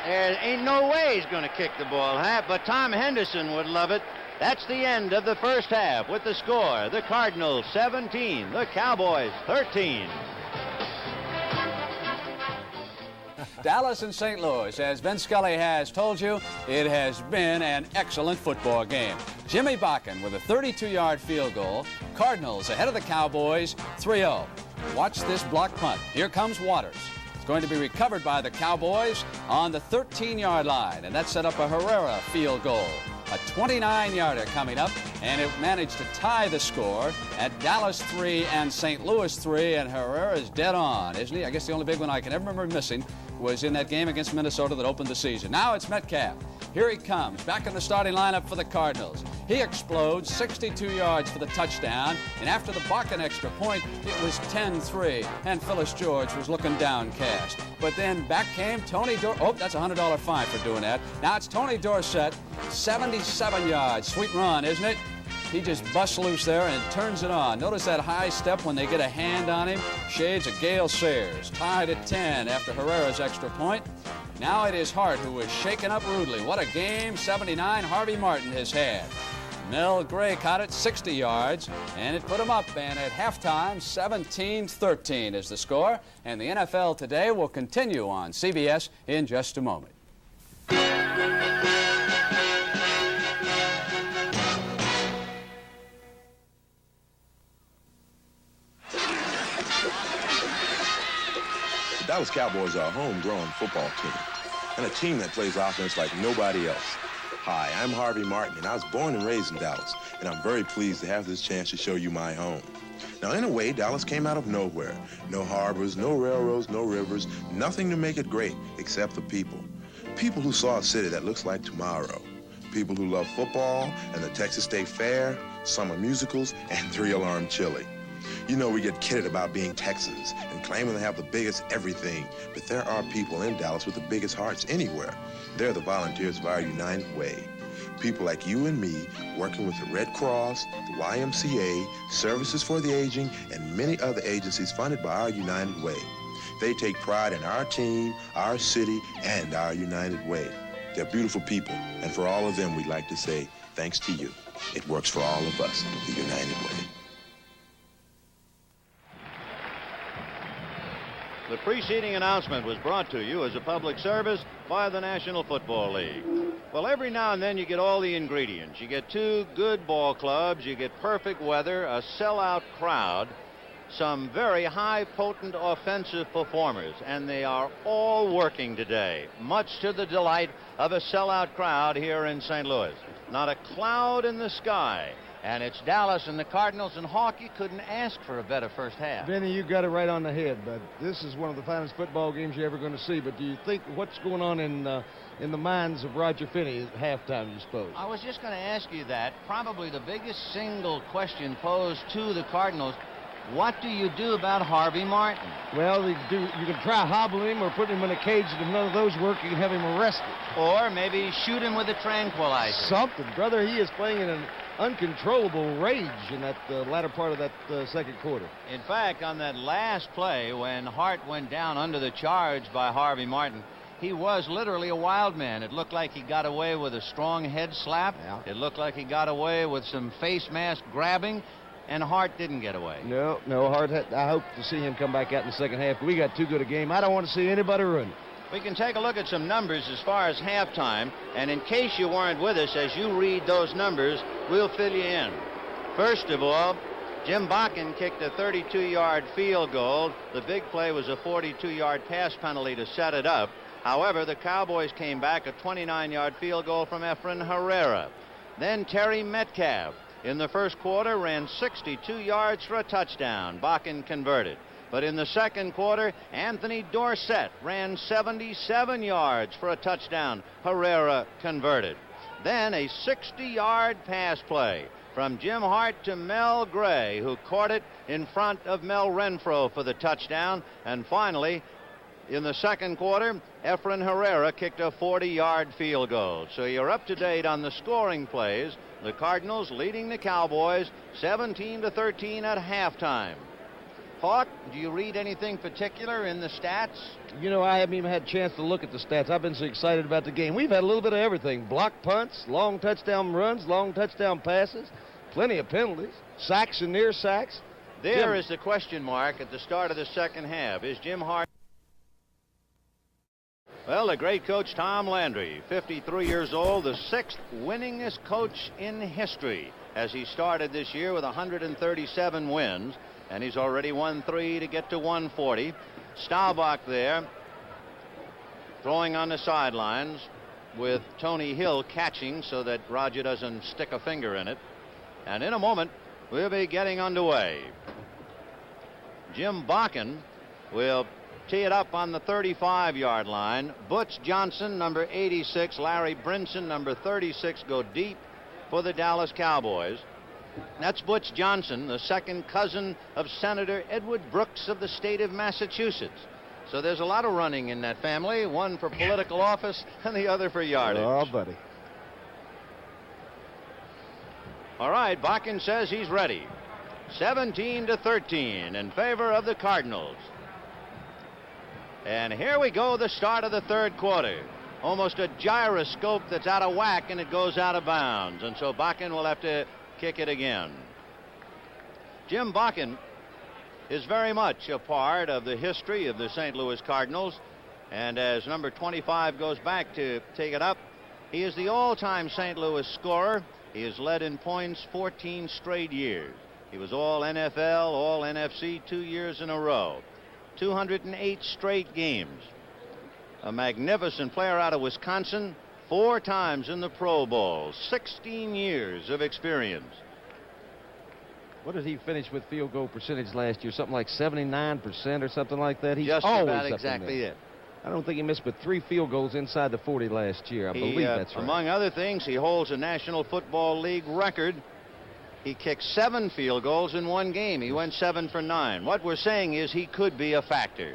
There ain't no way he's going to kick the ball, but Tom Henderson would love it. That's the end of the first half with the score. The Cardinals 17, the Cowboys 13.
Dallas and St. Louis, as Vin Scully has told you, it has been an excellent football game. Jimmy Bakken with a 32-yard field goal. Cardinals ahead of the Cowboys 3-0. Watch this block punt. Here comes Waters. It's going to be recovered by the Cowboys on the 13-yard line, and that set up a Herrera field goal. A 29-yarder coming up, and it managed to tie the score at Dallas 3 and St. Louis 3, and Herrera is dead on, isn't he? I guess the only big one I can ever remember missing was in that game against Minnesota that opened the season. Now it's Metcalf. Here he comes, back in the starting lineup for the Cardinals. He explodes 62 yards for the touchdown, and after the Bakken extra point, it was 10-3, and Phyllis George was looking downcast. But then back came Tony Dorsett. Oh, that's a $100 fine for doing that. Now it's Tony Dorsett, 77 yards. Sweet run, isn't it? He just busts loose there and turns it on. Notice that high step when they get a hand on him. Shades of Gale Sayers. Tied at 10 after Herrera's extra point. Now it is Hart who is shaken up rudely. What a game 79 Harvey Martin has had. Mel Gray caught it 60 yards, and it put him up. And at halftime, 17-13 is the score. And the NFL Today will continue on CBS in just a moment.
The Dallas Cowboys are a homegrown football team, and a team that plays offense like nobody else. Hi, I'm Harvey Martin, and I was born and raised in Dallas, and I'm very pleased to have this chance to show you my home. Now, in a way, Dallas came out of nowhere. No harbors, no railroads, no rivers, nothing to make it great except the people. People who saw a city that looks like tomorrow. People who love football and the Texas State Fair, summer musicals, and three-alarm chili. You know, we get kidded about being Texans and claiming they have the biggest everything, but there are people in Dallas with the biggest hearts anywhere. They're the volunteers of our United Way. People like you and me working with the Red Cross, the YMCA, Services for the Aging, and many other agencies funded by our United Way. They take pride in our team, our city, and our United Way. They're beautiful people, and for all of them, we'd like to say thanks to you. It works for all of us, the United Way.
The preceding announcement was brought to you as a public service by the National Football League. Well, every now and then you get all the ingredients. You get 2 good ball clubs, you get perfect weather, a sellout crowd, some very high potent offensive performers, and they are all working today, much to the delight of a sellout crowd here in St. Louis. Not a cloud in the sky. And it's Dallas and the Cardinals, and Hawk, you couldn't ask for a better first half.
Benny, you got it right on the head, bud. This is one of the finest football games you're ever going to see. But do you think what's going on in the minds of Roger Finney at halftime, you suppose?
I was just going to ask you that. Probably the biggest single question posed to the Cardinals, what do you do about Harvey Martin?
Well, you can try hobbling him or putting him in a cage, and if none of those work, you can have him arrested.
Or maybe shoot him with a tranquilizer.
Something. Brother, he is playing in an uncontrollable rage in that latter part of that second quarter.
In fact, on that last play, when Hart went down under the charge by Harvey Martin, he was literally a wild man. It looked like he got away with a strong head slap. Yeah. It looked like he got away with some face mask grabbing, and Hart didn't get away.
No, Hart. I hope to see him come back out in the second half. We got too good a game. I don't want to see anybody run.
We can take a look at some numbers as far as halftime, and in case you weren't with us, as you read those numbers, we'll fill you in. First of all, Jim Bakken kicked a 32-yard field goal. The big play was a 42-yard pass penalty to set it up. However, the Cowboys came back a 29-yard field goal from Efren Herrera. Then Terry Metcalf in the first quarter ran 62 yards for a touchdown. Bakken converted. But in the second quarter, Anthony Dorsett ran 77 yards for a touchdown. Herrera converted. Then a 60-yard pass play from Jim Hart to Mel Gray, who caught it in front of Mel Renfro for the touchdown. And finally, in the second quarter, Efren Herrera kicked a 40-yard field goal. So you're up to date on the scoring plays. The Cardinals leading the Cowboys 17-13 at halftime. Hawk, do you read anything particular in the stats?
You know, I haven't even had a chance to look at the stats. I've been so excited about the game. We've had a little bit of everything. Block punts, long touchdown runs, long touchdown passes, plenty of penalties, sacks and near sacks.
There is the question mark at the start of the second half. Is Jim Hart... Well, the great coach Tom Landry, 53 years old, the 6th winningest coach in history, as he started this year with 137 wins. And he's already won 3 to get to 140. Staubach there, throwing on the sidelines with Tony Hill catching so that Roger doesn't stick a finger in it. And in a moment, we'll be getting underway. Jim Bakken will tee it up on the 35-yard line. Butch Johnson, number 86, Larry Brinson, number 36, go deep for the Dallas Cowboys. That's Butch Johnson, the second cousin of Senator Edward Brooks of the state of Massachusetts. So there's a lot of running in that family, one for political office and the other for yardage.
Oh, buddy.
All right, Bakken says he's ready. 17-13 in favor of the Cardinals. And here we go, the start of the third quarter. Almost a gyroscope that's out of whack, and it goes out of bounds. And so Bakken will have to kick it again. Jim Bakken is very much a part of the history of the St. Louis Cardinals, and as number 25 goes back to take it up, he is the all-time St. Louis scorer. He has led in points 14 straight years. He was all NFL, all NFC 2 years in a row. 208 straight games. A magnificent player out of Wisconsin, 4 times in the Pro Bowl, 16 years of experience.
What did he finish with field goal percentage last year? Something like 79% or something like that? He's
just
always
about exactly it.
I don't think he missed but 3 field goals inside the 40 last year. I believe that's right.
Among other things, he holds a National Football League record. He kicked 7 field goals in one game. He went 7 for 9. What we're saying is he could be a factor.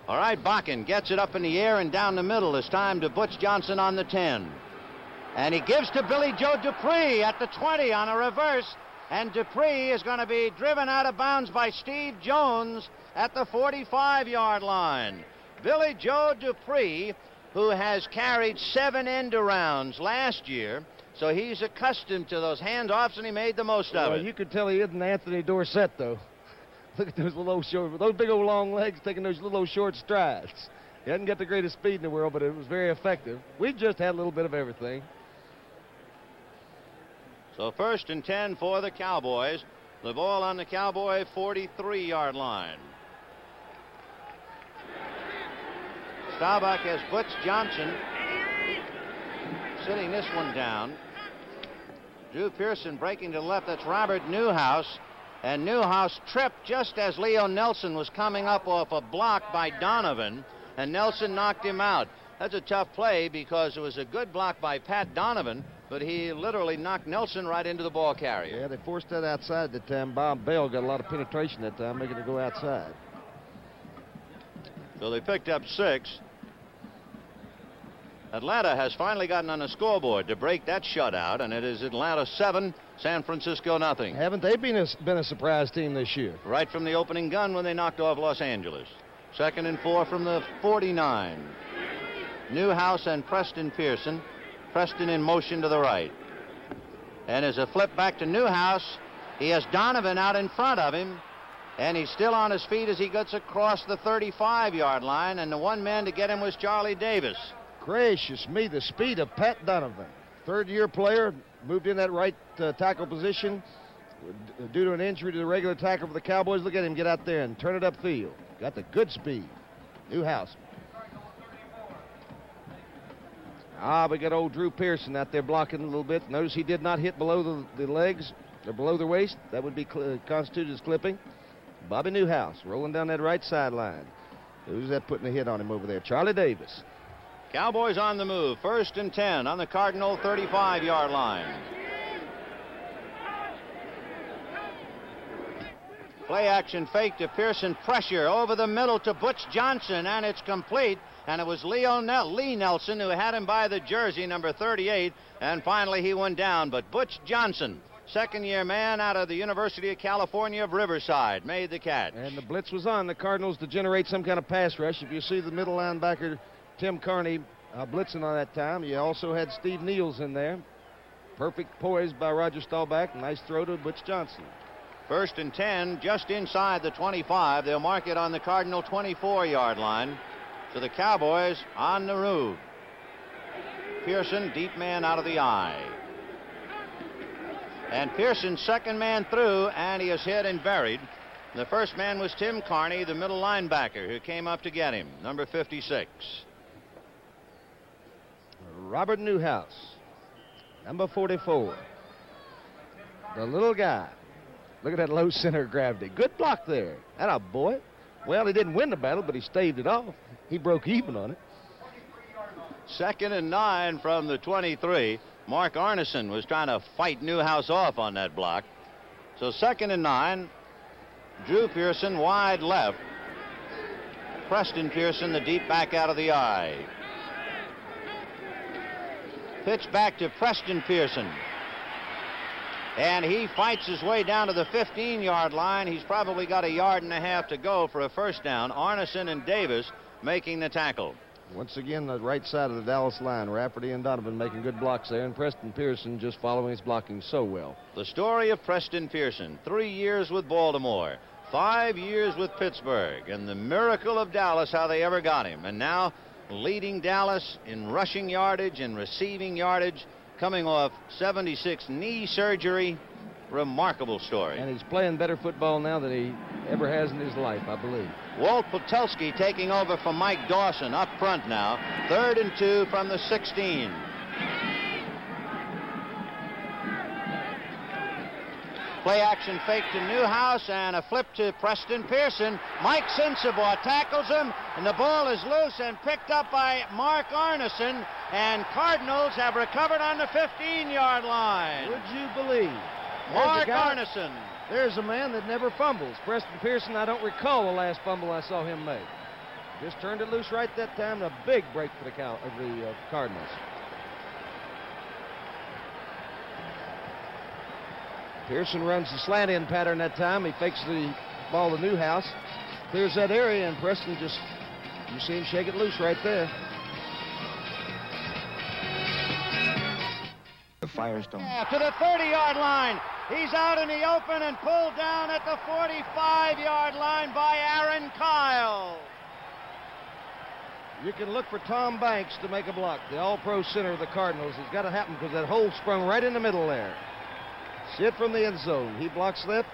All right, Bakken gets it up in the air and down the middle. It's time to Butch Johnson on the 10. And he gives to Billy Joe Dupree at the 20 on a reverse. And Dupree is going to be driven out of bounds by Steve Jones at the 45-yard line. Billy Joe Dupree, who has carried 7 end-arounds last year, so he's accustomed to those handoffs, and he made the most of it.
You could tell he isn't Anthony Dorsett, though. Look at those little short, those big old long legs taking those little short strides. He hasn't got the greatest speed in the world, but it was very effective. We've just had a little bit of everything.
So 1st and 10 for the Cowboys. The ball on the Cowboy 43-yard line. Staubach has Butch Johnson sitting this one down. Drew Pearson breaking to the left. That's Robert Newhouse. And Newhouse tripped just as Leo Nelson was coming up off a block by Donovan, and Nelson knocked him out. That's a tough play because it was a good block by Pat Donovan, but he literally knocked Nelson right into the ball carrier.
Yeah, they forced that outside that time. Bob Bell got a lot of penetration that time, making it go outside.
So they picked up 6. Atlanta has finally gotten on the scoreboard to break that shutout, and it is Atlanta 7, San Francisco nothing.
Haven't they been a surprise team this year?
Right from the opening gun when they knocked off Los Angeles. 2nd and 4 from the 49. Newhouse and Preston Pearson. Preston in motion to the right. And as a flip back to Newhouse, he has Donovan out in front of him. And he's still on his feet as he gets across the 35-yard line, and the one man to get him was Charlie Davis.
Gracious me, the speed of Pat Donovan. Third-year player, moved in that right tackle position due to an injury to the regular tackle for the Cowboys. Look at him get out there and turn it upfield. Got the good speed. Newhouse. We got old Drew Pearson out there blocking a little bit. Notice he did not hit below the legs or below the waist. That would be constituted as clipping. Bobby Newhouse rolling down that right sideline. Who's that putting a hit on him over there? Charlie Davis.
Cowboys on the move. 1st and 10 on the Cardinal 35-yard line. Play action fake to Pearson. Pressure over the middle to Butch Johnson, and it's complete. And it was Lee Nelson who had him by the jersey, number 38. And finally he went down. But Butch Johnson, second-year man out of the University of California of Riverside, made the catch.
And the blitz was on the Cardinals to generate some kind of pass rush. If you see the middle linebacker, Tim Carney, blitzing on that time, you also had Steve Niels in there. Perfect poise by Roger Staubach. Nice throw to Butch Johnson.
1st and 10, just inside the 25. They'll mark it on the Cardinal 24-yard line. So the Cowboys on the move. Pearson, deep man out of the eye. And Pearson, second man through, and he is hit and buried. The first man was Tim Carney, the middle linebacker, who came up to get him, number 56.
Robert Newhouse, number 44. The little guy. Look at that low center of gravity. Good block there. Atta boy. Well, he didn't win the battle, but he staved it off. He broke even on it.
2nd and 9 from the 23. Mark Arneson was trying to fight Newhouse off on that block. So 2nd and 9. Drew Pearson wide left. Preston Pearson, the deep back out of the eye. Pitch back to Preston Pearson. And he fights his way down to the 15-yard line. He's probably got 1.5 yards to go for a first down. Arneson and Davis making the tackle.
Once again, the right side of the Dallas line. Rafferty and Donovan making good blocks there, and Preston Pearson just following his blocking so well.
The story of Preston Pearson. 3 years with Baltimore, 5 years with Pittsburgh, and the miracle of Dallas, how they ever got him. And now leading Dallas in rushing yardage and receiving yardage, coming off 76 knee surgery. Remarkable story.
And he's playing better football now than he ever has in his life, I believe.
Walt Patelski taking over from Mike Dawson up front now. 3rd and 2 from the 16. Play action fake to Newhouse and a flip to Preston Pearson. Mike Sensabaugh tackles him, and the ball is loose and picked up by Mark Arneson, and Cardinals have recovered on the 15-yard line.
Would you believe?
Mark Arneson.
There's a man that never fumbles. Preston Pearson, I don't recall the last fumble I saw him make. Just turned it loose right that time, and a big break for the Cardinals. Pearson runs the slant-in pattern that time. He fakes the ball to Newhouse. Clears that area, and Preston just, you see him shake it loose right there.
The Firestone.
Yeah, to the 30-yard line. He's out in the open and pulled down at the 45-yard line by Aaron Kyle.
You can look for Tom Banks to make a block, the all-pro center of the Cardinals. It's got to happen because that hole sprung right in the middle there. Sid from the end zone. He blocks left.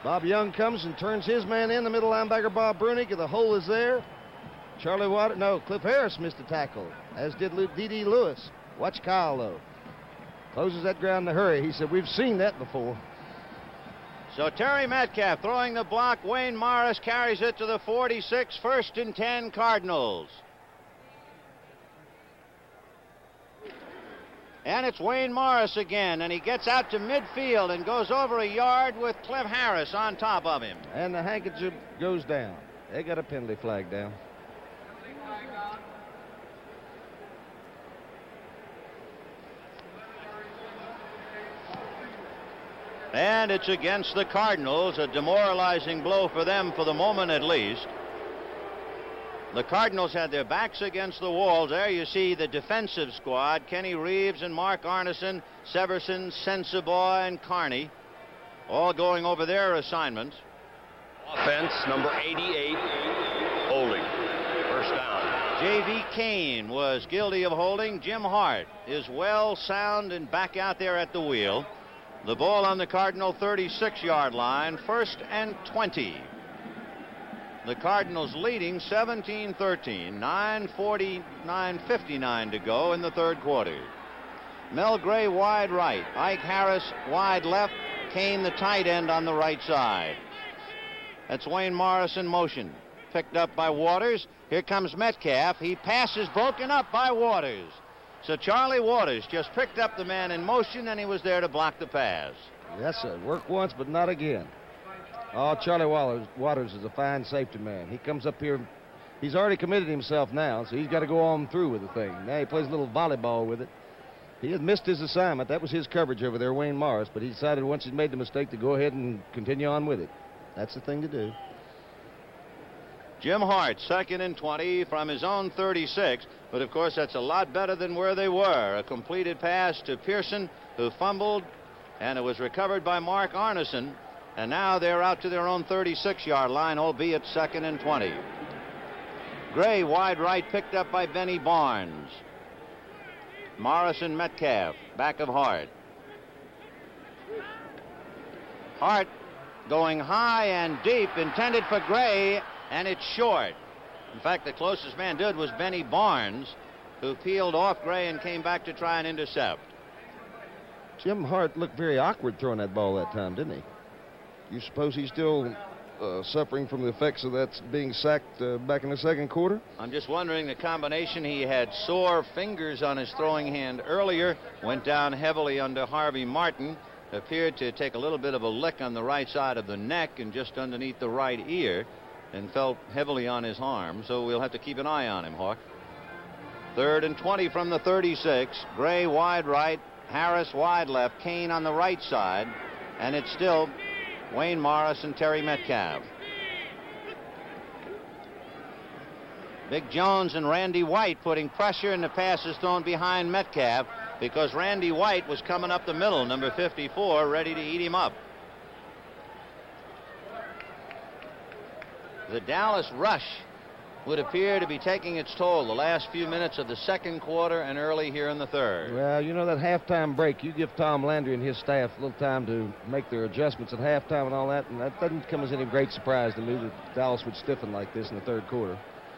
Bob Young comes and turns his man in. The middle linebacker, Bob Brunig. The hole is there. Cliff Harris missed a tackle, as did D.D. Lewis. Watch Kyle, though. Closes that ground in a hurry. He said, we've seen that before.
So Terry Metcalf throwing the block. Wayne Morris carries it to the 46. 1st and 10 Cardinals. And it's Wayne Morris again, and he gets out to midfield and goes over 1 yard with Cliff Harris on top of him.
And the handkerchief goes down. They got a penalty flag down.
And it's against the Cardinals, a demoralizing blow for them for the moment at least. The Cardinals had their backs against the walls. There you see the defensive squad, Kenny Reeves and Mark Arneson, Severson, Sensabaugh, and Carney, all going over their assignments.
Offense, number 88, holding. First down.
J.V. Kane was guilty of holding. Jim Hart is well, sound, and back out there at the wheel. The ball on the Cardinal 36-yard line, 1st and 20. The Cardinals leading 17-13, 9:59 to go in the third quarter. Mel Gray wide right, Ike Harris wide left, Kane the tight end on the right side. That's Wayne Morris in motion. Picked up by Waters. Here comes Metcalf. He passes, broken up by Waters. So Charlie Waters just picked up the man in motion, and he was there to block the pass.
Yes, sir. Work once, but not again. Oh, Charlie Waters is a fine safety man. He comes up here. He's already committed himself now, so he's got to go on through with the thing. Now he plays a little volleyball with it. He had missed his assignment. That was his coverage over there, Wayne Morris, but he decided once he'd made the mistake to go ahead and continue on with it. That's the thing to do.
Jim Hart, 2nd and 20 from his own 36, but of course that's a lot better than where they were. A completed pass to Pearson, who fumbled, and it was recovered by Mark Arneson, and now they're out to their own 36-yard line, albeit 2nd and 20. Gray wide right, picked up by Benny Barnes. Morrison Metcalf, back of Hart. Hart going high and deep, intended for Gray, and it's short. In fact, the closest man to it was Benny Barnes, who peeled off Gray and came back to try and intercept.
Jim Hart looked very awkward throwing that ball that time, didn't he? You suppose he's still suffering from the effects of that being sacked back in the second quarter?
I'm just wondering, the combination, he had sore fingers on his throwing hand earlier, went down heavily under Harvey Martin, appeared to take a little bit of a lick on the right side of the neck and just underneath the right ear, and felt heavily on his arm, so we'll have to keep an eye on him, Hawk. 3rd and 20 from the 36. Gray wide right, Harris wide left, Kane on the right side, and it's still Wayne Morris and Terry Metcalf. Big Jones and Randy White putting pressure, and the pass is thrown behind Metcalf because Randy White was coming up the middle, number 54, ready to eat him up. The Dallas rush would appear to be taking its toll the last few minutes of the second quarter and early here in the third.
Well, you know, that halftime break, you give Tom Landry and his staff a little time to make their adjustments at halftime and all that, and that doesn't come as any great surprise to me that Dallas would stiffen like this in the third quarter.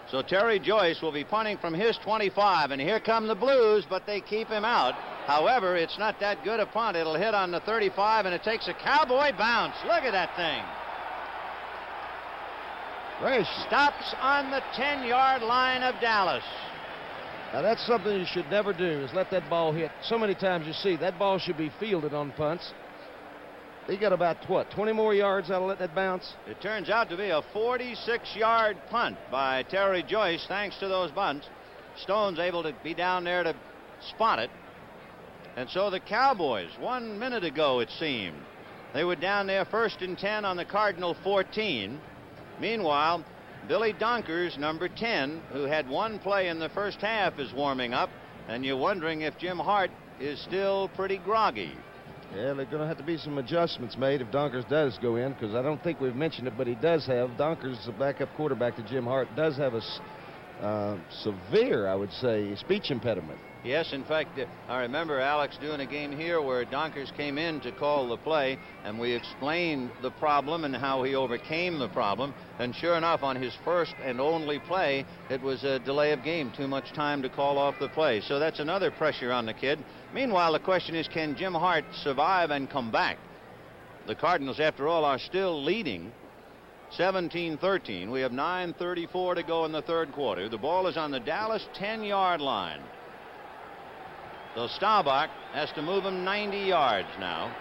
So Terry Joyce will be punting from his 25, and here come the Blues, but they keep him out. However, it's not that good a punt. It'll hit on the 35, and it takes a Cowboy bounce. Look at that thing. Stops on the 10-yard line of Dallas.
Now, that's something you should never do, is let that ball hit. So many times you see that ball should be fielded on punts. They got about, 20 more yards out of letting that bounce?
It turns out to be a 46-yard punt by Terry Joyce, thanks to those bunts. Stone's able to be down there to spot it. And so the Cowboys, 1 minute ago it seemed, they were down there 1st and 10 on the Cardinal 14. Meanwhile, Billy Donkers, number 10, who had one play in the first half, is warming up, and you're wondering if Jim Hart is still pretty groggy.
Yeah, they're going to have to be some adjustments made if Donkers does go in, because I don't think we've mentioned it, but he does have, Donkers, the backup quarterback to Jim Hart, does have a severe, I would say, speech impediment.
Yes, in fact, I remember Alex doing a game here where Donkers came in to call the play, and we explained the problem and how he overcame the problem. And sure enough, on his first and only play, it was a delay of game, too much time to call off the play. So that's another pressure on the kid. Meanwhile, the question is, can Jim Hart survive and come back? The Cardinals, after all, are still leading 17-13. We have 9:34 to go in the third quarter. The ball is on the Dallas 10-yard line. So Staubach has to move him 90 yards now.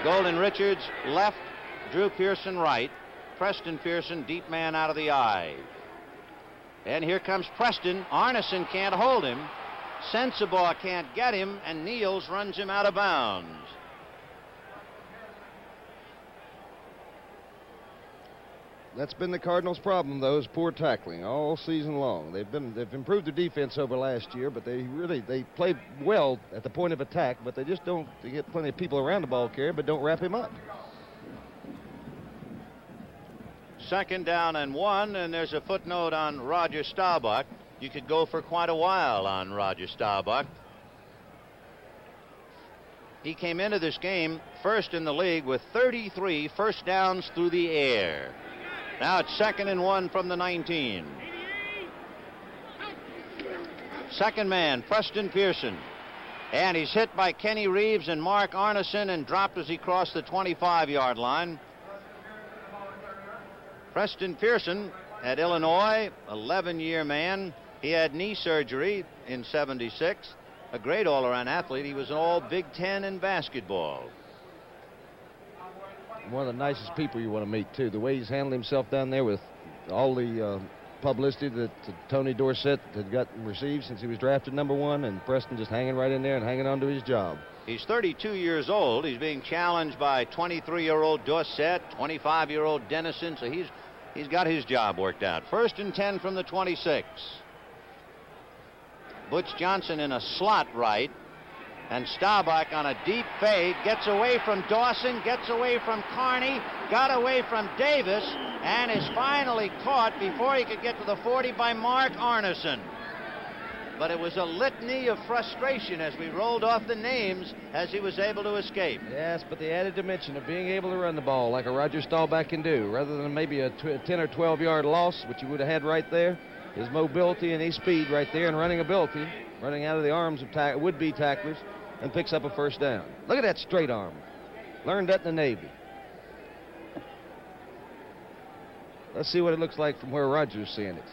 Golden Richards left, Drew Pearson right, Preston Pearson deep man out of the eye. And here comes Preston. Arneson can't hold him. Sensabaugh can't get him, and Niels runs him out of bounds.
That's been the Cardinals' problem, though, is poor tackling all season long. They've improved their defense over last year, but they play well at the point of attack, but they just don't. They get plenty of people around the ball carrier, but don't wrap him up.
2nd down and 1, and there's a footnote on Roger Staubach. You could go for quite a while on Roger Staubach. He came into this game first in the league with 33 first downs through the air. Now it's 2nd and 1 from the 19. Second man, Preston Pearson. And he's hit by Kenny Reeves and Mark Arneson and dropped as he crossed the 25-yard line. Preston Pearson at Illinois, 11-year man. He had knee surgery in '76. A great all-around athlete. He was an all Big Ten in basketball.
One of the nicest people you want to meet, too. The way he's handled himself down there with all the publicity that Tony Dorsett had received since he was drafted #1, and Preston just hanging right in there and hanging on to his job.
He's 32 years old. He's being challenged by 23-year-old Dorsett, 25-year-old Dennison, so he's got his job worked out. 1st and 10 from the 26. Butch Johnson in a slot right, and Staubach on a deep fade, gets away from Dawson, gets away from Carney, got away from Davis, and is finally caught before he could get to the 40 by Mark Arneson. But it was a litany of frustration as we rolled off the names as he was able to escape.
Yes, but the added dimension of being able to run the ball like a Roger Staubach can do, rather than maybe a 10 or 12-yard loss, which you would have had right there, his mobility and his speed right there and running ability, running out of the arms of would-be tacklers, and picks up a 1st down. Look at that straight arm. Learned that in the Navy. Let's see what it looks like from where Roger's seeing it.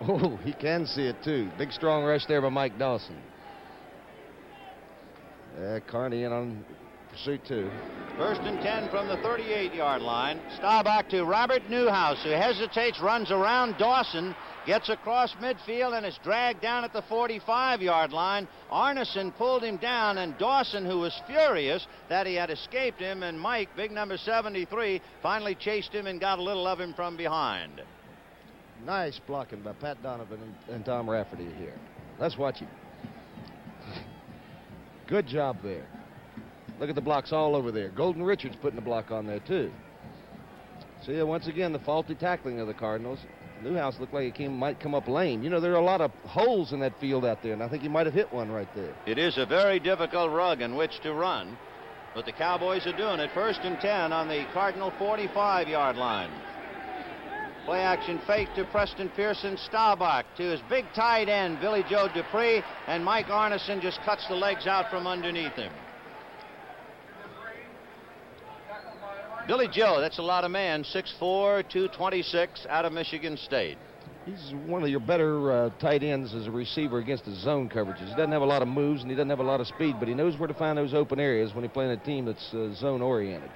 Oh, he can see it, too. Big, strong rush there by Mike Dawson. Carney in on pursuit, too.
1st and 10 from the 38-yard line. Staubach to Robert Newhouse, who hesitates, runs around Dawson, gets across midfield, and is dragged down at the 45-yard line. Arneson pulled him down, and Dawson, who was furious that he had escaped him, and Mike, big number 73, finally chased him and got a little of him from behind.
Nice blocking by Pat Donovan and Tom Rafferty here. Let's watch it. Good job there. Look at the blocks all over there. Golden Richards putting the block on there, too. See, once again, the faulty tackling of the Cardinals. Newhouse looked like he might come up lame. You know, there are a lot of holes in that field out there, and I think he might have hit one right there.
It is a very difficult rug in which to run, but the Cowboys are doing it. 1st and 10 on the Cardinal 45-yard line. Play action fake to Preston Pearson. Staubach to his big tight end, Billy Joe Dupree, and Mike Arneson just cuts the legs out from underneath him. Billy Joe, that's a lot of man, 6'4", 226, out of Michigan State.
He's one of your better tight ends as a receiver against the zone coverages. He doesn't have a lot of moves, and he doesn't have a lot of speed, but he knows where to find those open areas when he's playing a team that's zone-oriented.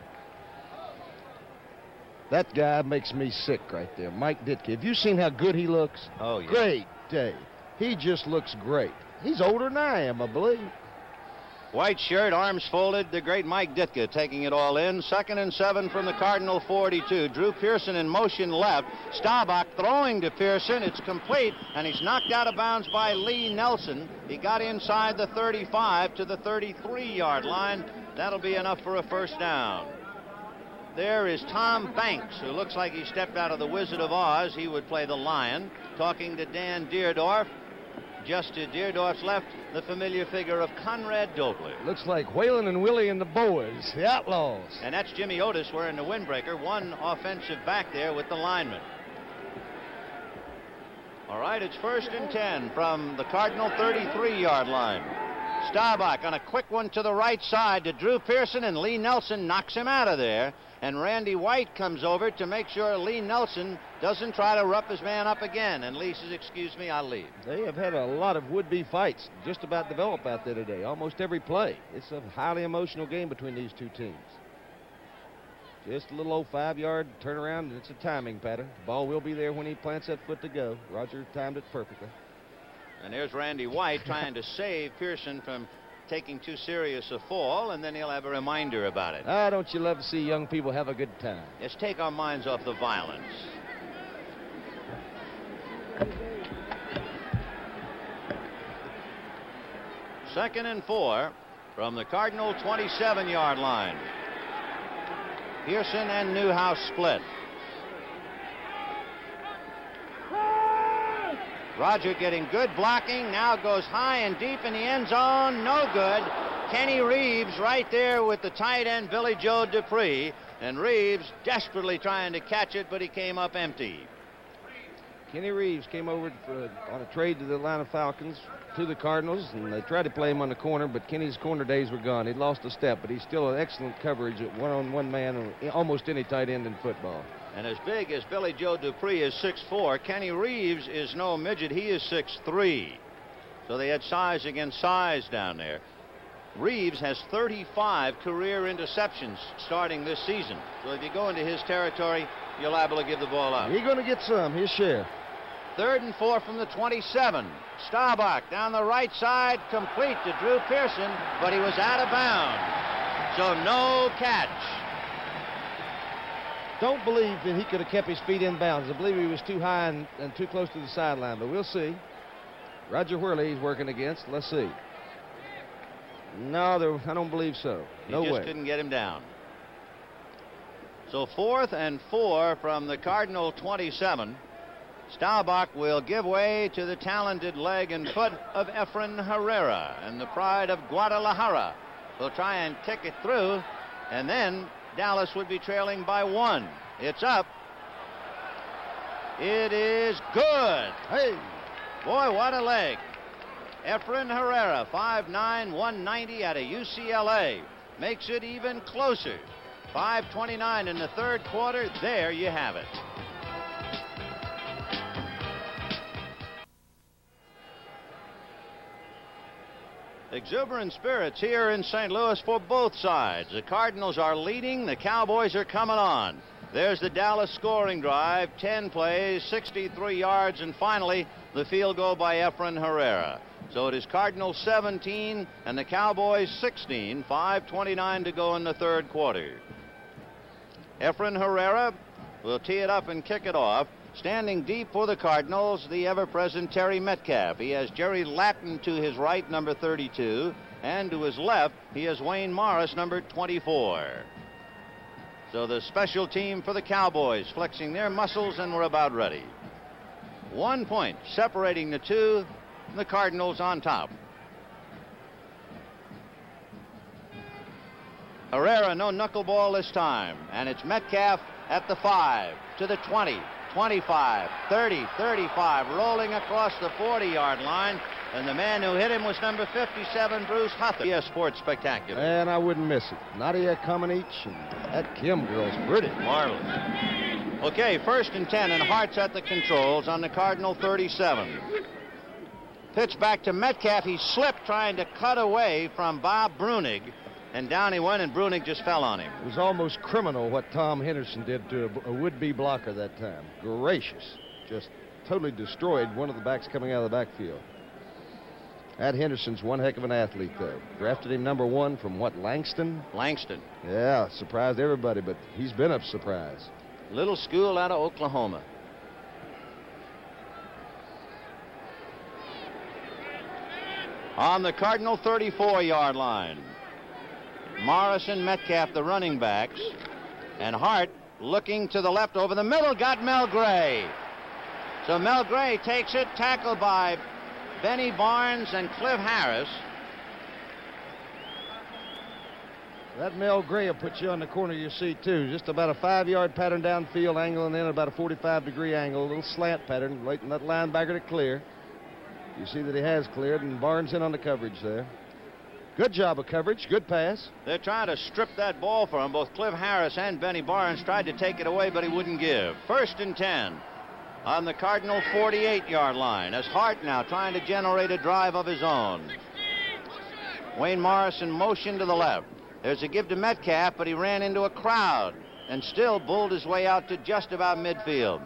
That guy makes me sick right there, Mike Ditka. Have you seen how good he looks?
Oh, yeah.
Great day. He just looks great. He's older than I am, I believe.
White shirt, arms folded, the great Mike Ditka taking it all in. 2nd and 7 from the Cardinal 42. Drew Pearson in motion left. Staubach throwing to Pearson. It's complete, and he's knocked out of bounds by Lee Nelson. He got inside the 35 to the 33-yard line. That'll be enough for a 1st down. There is Tom Banks, who looks like he stepped out of the Wizard of Oz. He would play the Lion, talking to Dan Deerdorf. Just to Deerdorf's left, the familiar figure of Conrad Dobley.
Looks like Waylon and Willie and the boys, the Outlaws.
And that's Jimmy Otis wearing the windbreaker. One offensive back there with the lineman. All right, it's 1st and 10 from the Cardinal 33-yard line. Staubach on a quick one to the right side to Drew Pearson, and Lee Nelson knocks him out of there. And Randy White comes over to make sure Lee Nelson doesn't try to rough his man up again. And Lee says, "Excuse me, I'll leave."
They have had a lot of would-be fights just about develop out there today, almost every play. It's a highly emotional game between these two teams. Just a little old 5-yard turnaround, and it's a timing pattern. The ball will be there when he plants that foot to go. Roger timed it perfectly.
And there's Randy White trying to save Pearson from taking too serious a fall, and then he'll have a reminder about it.
Don't you love to see young people have a good time?
Let's take our minds off the violence. Second and 4 from the Cardinal 27-yard line. Pearson and Newhouse split. Roger getting good blocking. Now goes high and deep in the end zone. No good. Kenny Reeves right there with the tight end, Billy Joe Dupree. And Reeves desperately trying to catch it, but he came up empty.
Kenny Reeves came over on a trade to the Atlanta Falcons to the Cardinals, and they tried to play him on the corner, but Kenny's corner days were gone. He'd lost a step, but he's still an excellent coverage at one-on-one man on almost any tight end in football.
And as big as Billy Joe Dupree is 6'4", Kenny Reeves is no midget. He is 6'3". So they had size against size down there. Reeves has 35 career interceptions starting this season. So if you go into his territory, you're liable to give the ball up.
He's going to get some, his share.
3rd and 4 from the 27. Staubach down the right side, complete to Drew Pearson, but he was out of bounds. So no catch.
Don't believe that he could have kept his feet in bounds. I believe he was too high and too close to the sideline, but we'll see. Roger Whirley he's working against. Let's see. No, I don't believe so. No way.
He just couldn't get him down. So 4th and 4 from the Cardinal 27. Staubach will give way to the talented leg and foot of Efren Herrera, and the pride of Guadalajara will try and kick it through, and then Dallas would be trailing by 1. It's up. It is good.
Hey.
Boy, what a leg. Efren Herrera, 5'9", 190 out of UCLA. Makes it even closer. 5:29 in the 3rd quarter. There you have it. Exuberant spirits here in St. Louis for both sides. The Cardinals are leading. The Cowboys are coming on. There's the Dallas scoring drive. 10 plays, 63 yards, and finally the field goal by Efren Herrera. So it is Cardinals 17 and the Cowboys 16. 5:29 to go in the 3rd quarter. Efren Herrera will tee it up and kick it off. Standing deep for the Cardinals, the ever-present Terry Metcalf. He has Jerry Latin to his right, number 32, and to his left, he has Wayne Morris, number 24. So the special team for the Cowboys flexing their muscles, and we're about ready. 1 point separating the two, the Cardinals on top. Herrera, no knuckleball this time, and it's Metcalf at the 5, to the 20, 25, 30, 35, rolling across the 40-yard line, and the man who hit him was number 57, Bruce Hutham. Yes, sports spectacular.
And I wouldn't miss it. Nadia Comaneci, and that Kim girl's pretty.
Marvelous. Okay, 1st and 10, and Hart's at the controls on the Cardinal 37. Pitch back to Metcalf. He slipped trying to cut away from Bob Brunig. And down he went, and Brunig just fell on him.
It was almost criminal what Tom Henderson did to a would-be blocker that time. Gracious. Just totally destroyed one of the backs coming out of the backfield. That Henderson's one heck of an athlete, though. Drafted him number 1 from what, Langston?
Langston.
Yeah, surprised everybody, but he's been a surprise.
Little school out of Oklahoma. On the Cardinal 34-yard line. Morris and Metcalf, the running backs. And Hart looking to the left over the middle, got Mel Gray. So Mel Gray takes it, tackled by Benny Barnes and Cliff Harris.
That Mel Gray will put you on the corner of your seat, too. Just about a 5-yard pattern downfield angle, and then about a 45-degree angle, a little slant pattern, letting that linebacker to clear. You see that he has cleared, and Barnes in on the coverage there. Good job of coverage. Good pass.
They're trying to strip that ball for him. Both Cliff Harris and Benny Barnes tried to take it away, but he wouldn't give. 1st and 10 on the Cardinal 48-yard line as Hart now trying to generate a drive of his own. Wayne Morris in motion to the left. There's a give to Metcalf, but he ran into a crowd and still bulled his way out to just about midfield.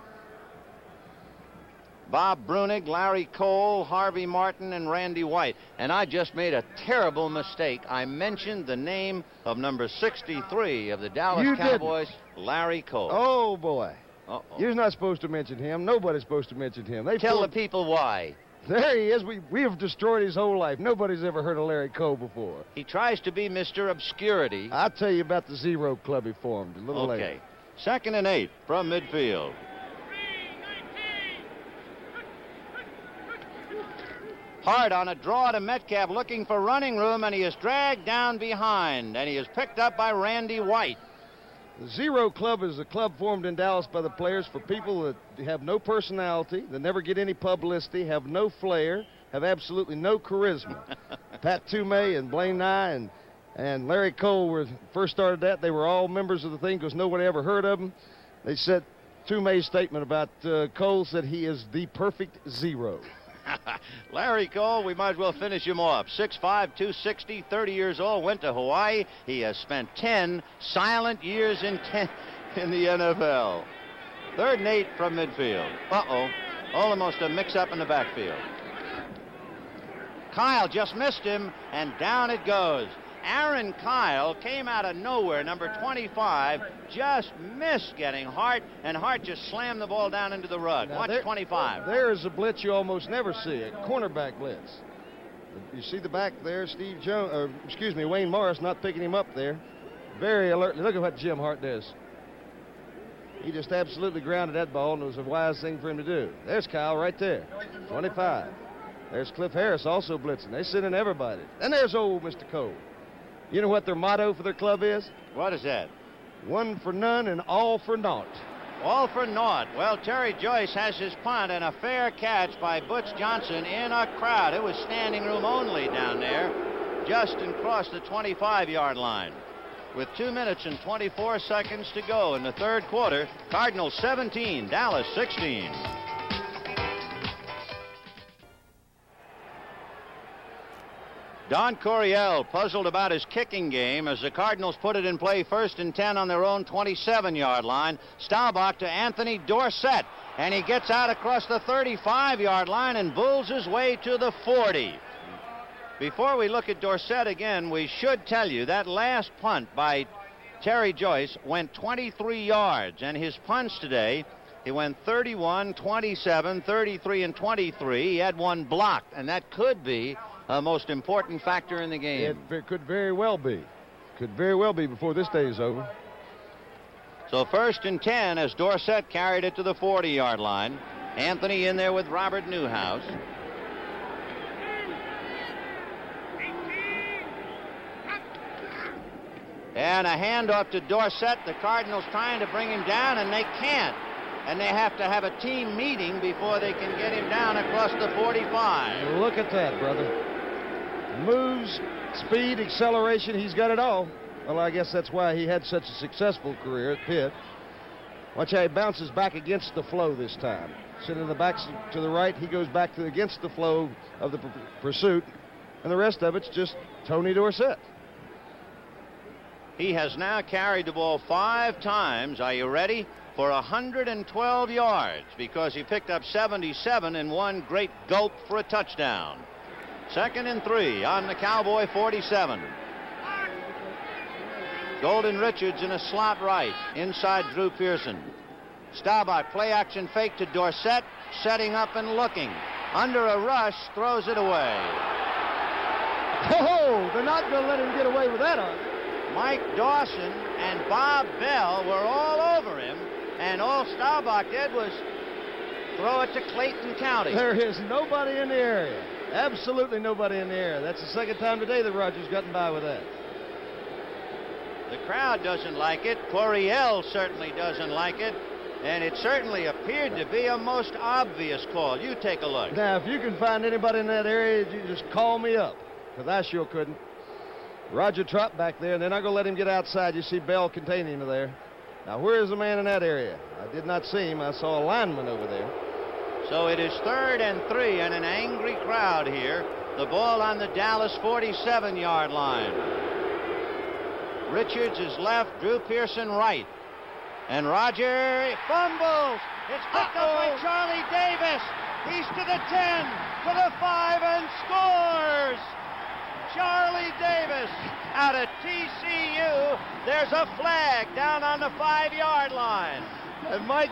Bob Brunig, Larry Cole, Harvey Martin, and Randy White. And I just made a terrible mistake. I mentioned the name of number 63 of the Dallas Cowboys, Larry Cole.
Oh, boy.
Uh-oh.
You're not supposed to mention him. Nobody's supposed to mention him.
Tell the people why.
There he is. We have destroyed his whole life. Nobody's ever heard of Larry Cole before.
He tries to be Mr. Obscurity.
I'll tell you about the Zero Club he formed a little later.
Okay. 2nd and 8 from midfield. Hart on a draw to Metcalf looking for running room, and he is dragged down behind, and he is picked up by Randy White.
The Zero Club is a club formed in Dallas by the players for people that have no personality, that never get any publicity, have no flair, have absolutely no charisma. Pat Toomey and Blaine Nye and Larry Cole first started that. They were all members of the thing because nobody ever heard of them. They said Toomey's statement about Cole said he is the perfect zero.
Larry Cole, we might as well finish him off. 6'5", 260, 30 years old, went to Hawaii. He has spent 10 silent years in the NFL. 3rd and 8 from midfield. Almost a mix-up in the backfield. Kyle just missed him, and down it goes. Aaron Kyle came out of nowhere, number 25, just missed getting Hart, and Hart just slammed the ball down into the rug.
Now
Watch 25.
There is a blitz you almost never see, a cornerback blitz. You see the back there, Wayne Morris not picking him up there. Very alertly. Look at what Jim Hart does. He just absolutely grounded that ball, and it was a wise thing for him to do. There's Kyle right there, 25. There's Cliff Harris also blitzing. They send in everybody. And there's old Mr. Cole. You know what their motto for their club is?
What is that?
One for none and all for naught.
All for naught. Well, Terry Joyce has his punt, and a fair catch by Butch Johnson in a crowd. It was standing room only down there, just across the 25-yard line. With 2 minutes and 24 seconds to go in the 3rd quarter, Cardinals 17, Dallas 16. Don Coryell puzzled about his kicking game as the Cardinals put it in play 1st and 10 on their own 27-yard line. Staubach to Anthony Dorsett, and he gets out across the 35-yard line and bulls his way to the 40. Before we look at Dorsett again, we should tell you that last punt by Terry Joyce went 23 yards, and his punts today, he went 31, 27, 33, and 23. He had one blocked, and that could be a most important factor in the game.
It could very well be. Could very well be before this day is over.
So 1st and 10 as Dorsett carried it to the 40-yard line. Anthony in there with Robert Newhouse. And a handoff to Dorsett. The Cardinals trying to bring him down, and they can't. And they have to have a team meeting before they can get him down across the 45.
Look at that, brother. Moves, speed, acceleration, he's got it all. Well, I guess that's why he had such a successful career at Pitt. Watch how he bounces back against the flow this time. Sitting in the back to the right, he goes back to against the flow of the pursuit, and the rest of it's just Tony Dorsett.
He has now carried the ball 5 times. Are you ready? For 112 yards, because he picked up 77 in one great gulp for a touchdown. 2nd and 3 on the Cowboy 47. Golden Richards in a slot right, inside Drew Pearson. Staubach, play action fake to Dorsett, setting up and looking. Under a rush, throws it away.
Oh, they're not going to let him get away with that, are they?
Mike Dawson and Bob Bell were all over him, and all Staubach did was throw it to Clayton County.
There is nobody in the area. Absolutely nobody in the area. That's the 2nd time today that Rogers gotten by with that.
The crowd doesn't like it. Coryell certainly doesn't like it. And it certainly appeared to be a most obvious call. You take a look.
Now, if you can find anybody in that area, you just call me up, because I sure couldn't. Roger Trott back there, and they're not going to let him get outside. You see Bell containing him there. Now, where is the man in that area? I did not see him. I saw a lineman over there.
So it is 3rd and 3 and an angry crowd here. The ball on the Dallas 47-yard line. Richards is left, Drew Pearson right. And Roger fumbles. It's picked up by Charlie Davis. He's to the 10, to the 5, and scores. Charlie Davis out of TCU. There's a flag down on the 5-yard line.
And Mike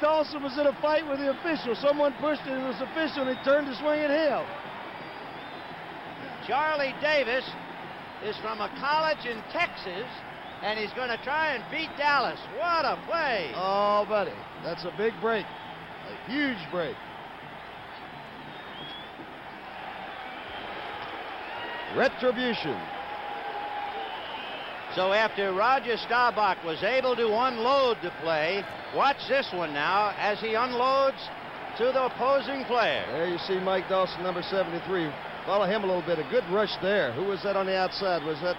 Dawson was in a fight with the official. Someone pushed him, it was the official, and he turned to swing at him.
Charlie Davis is from a college in Texas, and he's going to try and beat Dallas. What a play.
Oh, buddy, that's a big break. A huge break. Retribution.
So after Roger Staubach was able to unload the play, watch this one now as he unloads to the opposing player.
There you see Mike Dawson, number 73. Follow him a little bit. A good rush there. Who was that on the outside? Was that,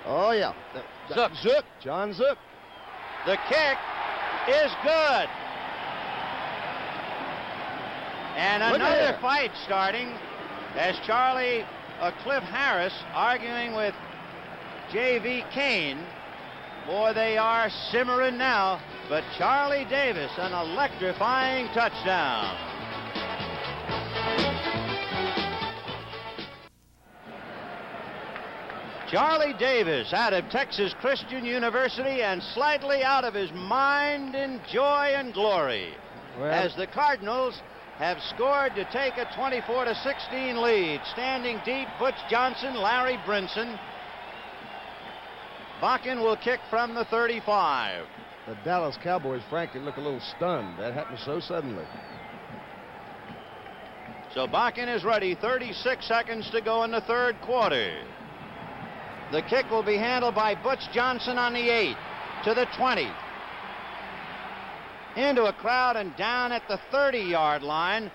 oh, yeah.
Zook.
John Zook.
The kick is good. And another fight starting as Cliff Harris arguing with J.V. Kane. Boy, they are simmering now. But Charlie Davis, an electrifying touchdown. Charlie Davis out of Texas Christian University and slightly out of his mind in joy and glory.
Well,
as the Cardinals have scored to take a 24-16 lead. Standing deep, Butch Johnson, Larry Brinson. Bakken will kick from the 35.
The Dallas Cowboys, frankly, look a little stunned. That happened so suddenly.
So Bakken is ready. 36 seconds to go in the third quarter. The kick will be handled by Butch Johnson on the 8 to the 20. Into a crowd and down at the 30-yard line.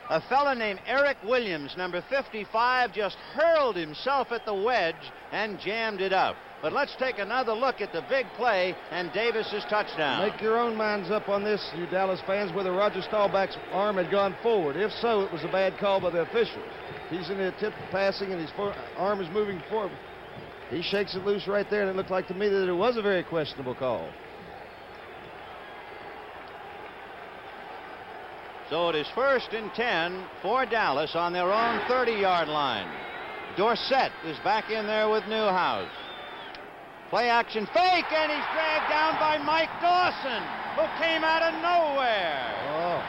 A fella named Eric Williams, number 55, just hurled himself at the wedge and jammed it up. But let's take another look at the big play and Davis's touchdown.
Make your own minds up on this, you Dallas fans, whether Roger Staubach's arm had gone forward. If so, it was a bad call by the officials. He's in the attempt of passing and his arm is moving forward. He shakes it loose right there, and it looked like to me that it was a very questionable call.
So it is 1st and 10 for Dallas on their own 30-yard line. Dorsett is back in there with Newhouse. Play action fake, and he's dragged down by Mike Dawson, who came out of nowhere.
Oh.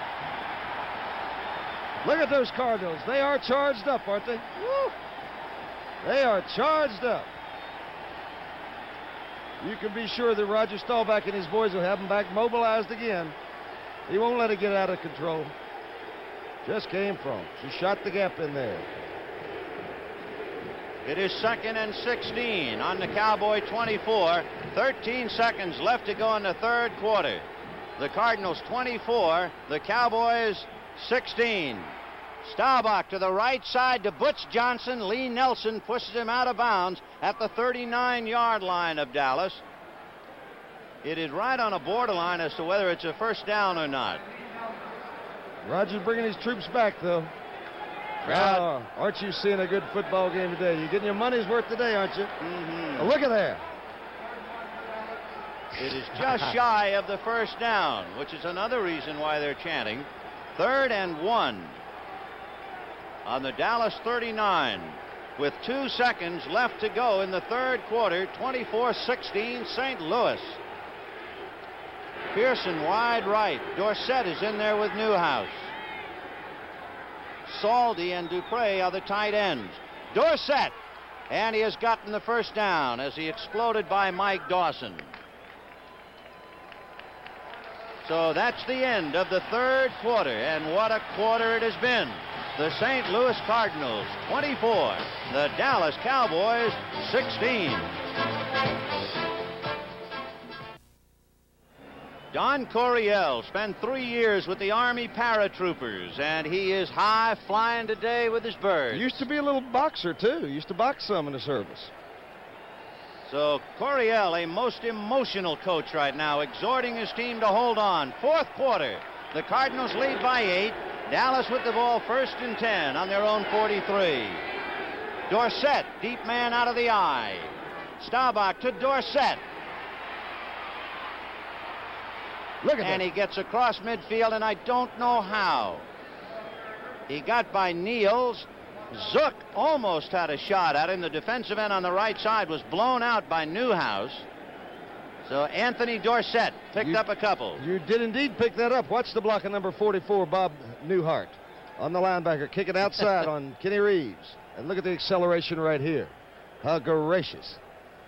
Look at those Cardinals. They are charged up, aren't they? Woo. They are charged up. You can be sure that Roger Staubach and his boys will have them back mobilized again. He won't let it get out of control. Just came from. She shot the gap in there.
It is 2nd and 16 on the Cowboy 24. 13 seconds left to go in the third quarter. The Cardinals 24, the Cowboys 16. Staubach to the right side to Butch Johnson. Lee Nelson pushes him out of bounds at the 39-yard line of Dallas. It is right on a borderline as to whether it's a first down or not.
Roger's bringing his troops back, though. Aren't you seeing a good football game today? You're getting your money's worth today, aren't you?
Mm-hmm.
Oh, look at that.
It is just shy of the first down, which is another reason why they're chanting. 3rd and 1 on the Dallas 39 with 2 seconds left to go in the third quarter. 24-16 St. Louis. Pearson wide right. Dorsett is in there with Newhouse. Saldi and Dupre are the tight ends. Dorsett, and he has gotten the first down as he exploded by Mike Dawson. So that's the end of the third quarter, and what a quarter it has been. The St. Louis Cardinals 24, the Dallas Cowboys 16. Don Coryell spent 3 years with the Army paratroopers, and he is high flying today with his birds.
Used to be a little boxer, too. Used to box some in the service.
So Coryell, a most emotional coach right now, exhorting his team to hold on. Fourth quarter, the Cardinals lead by 8. Dallas with the ball 1st and 10 on their own 43. Dorsett, deep man out of the eye. Staubach to Dorsett.
Look at
and
that.
He gets across midfield, and I don't know how. He got by Niels. Zook almost had a shot at him. The defensive end on the right side was blown out by Newhouse. So Anthony Dorsett picked up a couple.
You did indeed pick that up. Watch the block of number 44, Bob Newhart, on the linebacker, kicking outside on Kenny Reeves. And look at the acceleration right here. How gracious.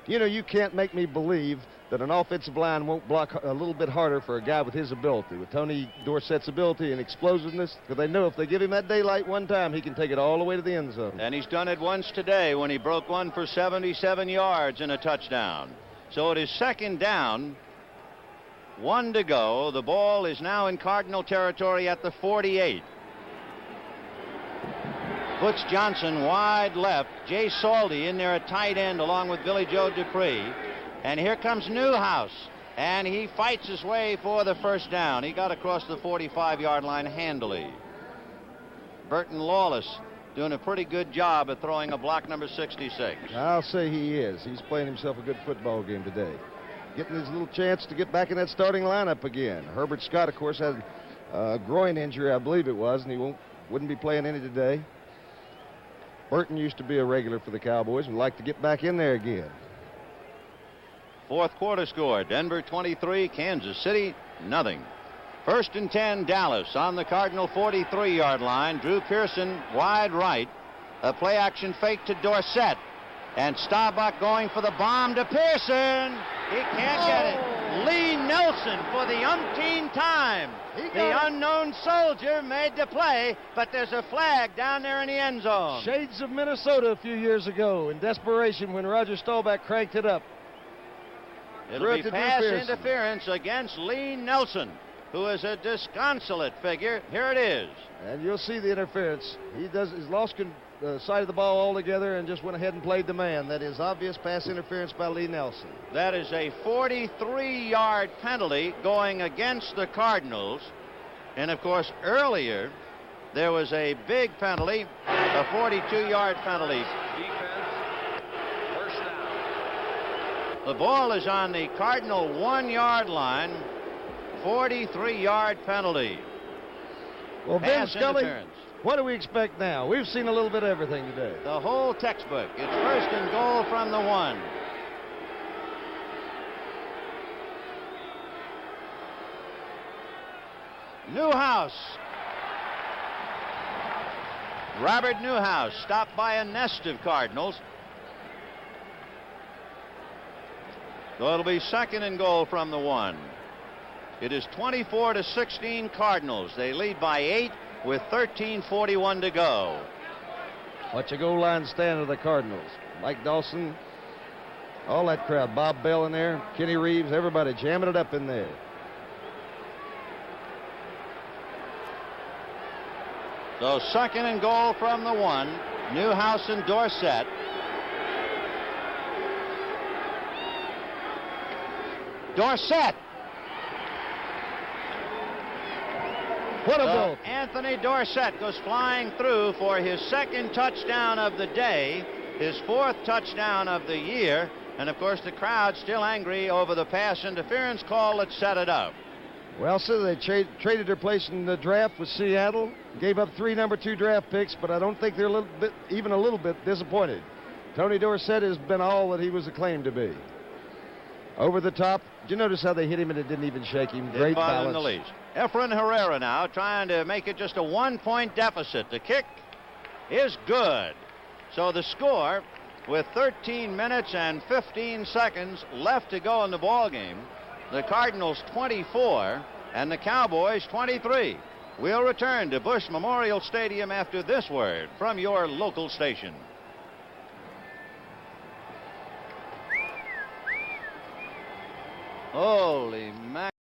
You know, you can't make me believe that an offensive line won't block a little bit harder for a guy with his ability, with Tony Dorsett's ability and explosiveness, because they know if they give him that daylight one time, he can take it all the way to the end zone.
And he's done it once today when he broke one for 77 yards and a touchdown. So it is second down, 1 to go. The ball is now in Cardinal territory at the 48. Butch Johnson wide left. Jay Saldy in there at tight end along with Billy Joe Dupree. And here comes Newhouse, and he fights his way for the first down. He got across the 45-yard line handily. Burton Lawless doing a pretty good job at throwing a block number 66.
I'll say he is. He's playing himself a good football game today. Getting his little chance to get back in that starting lineup again. Herbert Scott, of course, had a groin injury, I believe it was, and he wouldn't be playing any today. Burton used to be a regular for the Cowboys and would like to get back in there again.
Fourth quarter score, Denver 23, Kansas City nothing. First and 10, Dallas on the Cardinal 43-yard line. Drew Pearson wide right. A play action fake to Dorsett. And Staubach going for the bomb to Pearson. He can't get it. Lee Nelson for the umpteenth time. The unknown soldier made the play, but there's a flag down there in the end zone.
Shades of Minnesota a few years ago in desperation when Roger Staubach cranked it up.
It'll be pass interference against Lee Nelson, who is a disconsolate figure. Here it is.
And you'll see the interference. He's lost sight of the ball altogether and just went ahead and played the man. That is obvious pass interference by Lee Nelson.
That is a 43-yard penalty going against the Cardinals. And, of course, earlier there was a big penalty, a 42-yard penalty. The ball is on the Cardinal 1-yard line. 43-yard penalty.
Well, Ben Scully, what do we expect now? We've seen a little bit of everything today.
The whole textbook. It's first and goal from the 1. Newhouse. Robert Newhouse stopped by a nest of Cardinals. So it'll be second and goal from the 1. It is 24-16 Cardinals. They lead by 8 with 13:41 to go.
Watch a goal line stand of the Cardinals. Mike Dawson, all that crowd. Bob Bell in there, Kenny Reeves, everybody jamming it up in there.
So second and goal from the 1. Newhouse and Dorsett. Dorsett.
What a ball.
Anthony Dorsett goes flying through for his second touchdown of the day, his 4th touchdown of the year, and of course the crowd still angry over the pass interference call that set it up.
Well, so they traded their place in the draft with Seattle, gave up 3 number 2 draft picks, but I don't think they're even a little bit disappointed. Tony Dorsett has been all that he was acclaimed to be. Over the top. Did you notice how they hit him and it didn't even shake him? Great balance.
In the least. Efren Herrera now trying to make it just a 1-point deficit. The kick is good. So the score, with 13 minutes and 15 seconds left to go in the ball game, the Cardinals 24 and the Cowboys 23. We'll return to Bush Memorial Stadium after this word from your local station. Holy mac.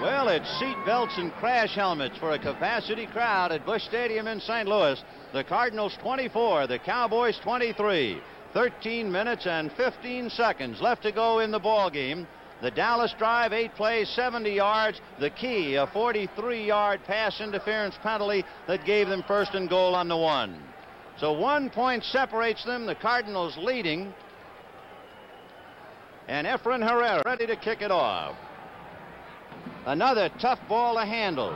Well, it's seat belts and crash helmets for a capacity crowd at Busch Stadium in St. Louis. The Cardinals 24, the Cowboys 23. 13 minutes and 15 seconds left to go in the ball game. The Dallas drive, 8 plays, 70 yards. The key, a 43-yard pass interference penalty that gave them first and goal on the 1. So 1 point separates them. The Cardinals leading. And Efren Herrera ready to kick it off. Another tough ball to handle.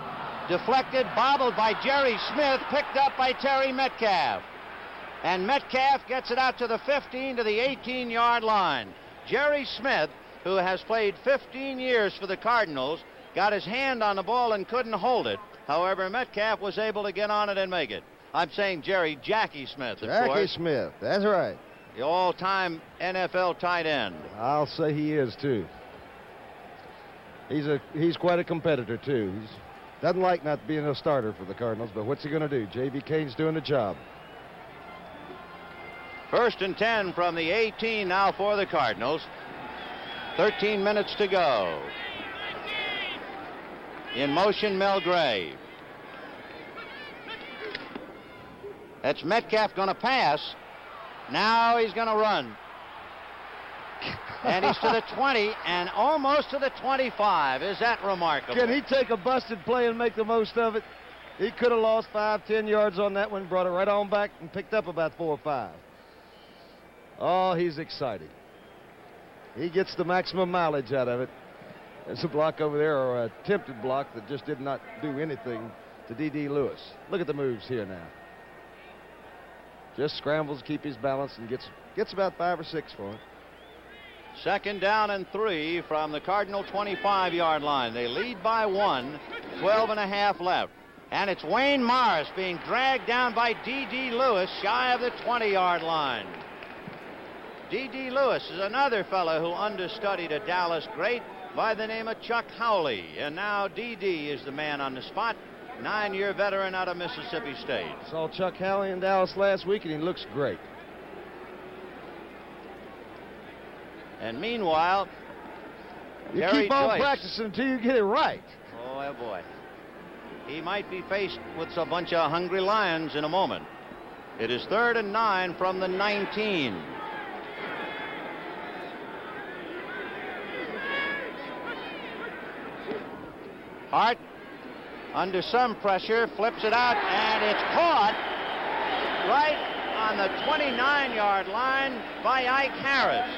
Deflected, bobbled by Jerry Smith, picked up by Terry Metcalf. And Metcalf gets it out to the 15 to the 18-yard line. Jerry Smith, who has played 15 years for the Cardinals, got his hand on the ball and couldn't hold it. However, Metcalf was able to get on it and make it. I'm saying Jackie Smith, of course.
Jackie Smith, that's right.
the all-time NFL tight end.
I'll say he is, too. He's quite a competitor, too. He doesn't like not being a starter for the Cardinals, but what's he going to do? J.B. Kane's doing the job.
1st and 10 from the 18 now for the Cardinals. 13 minutes to go. In motion, Mel Gray. That's Metcalf going to pass. Now he's going to run. And he's to the 20 and almost to the 25. Is that remarkable?
Can he take a busted play and make the most of it? He could have lost 5-10 yards on that one, brought it right on back and picked up about 4 or 5. Oh, he's excited. He gets the maximum mileage out of it. There's a block over there, or a attempted block that just did not do anything to D.D. Lewis. Look at the moves here now. Just scrambles, keep his balance, and gets about 5 or 6 for it.
2nd down and 3 from the Cardinal 25-yard line. They lead by 1, 12 and a half left. And it's Wayne Morris being dragged down by D.D. Lewis shy of the 20-yard line. D.D. Lewis is another fellow who understudied a Dallas great by the name of Chuck Howley. And now D.D. is the man on the spot, 9-year veteran out of Mississippi State.
Saw Chuck Howley in Dallas last week, and he looks great.
And meanwhile,
you
Harry
keep on
Joyce,
practicing until you get it right.
Oh, boy. He might be faced with a bunch of hungry lions in a moment. It is 3rd and 9 from the 19. Hart, under some pressure, flips it out, and it's caught right on the 29-yard line by Ike Harris.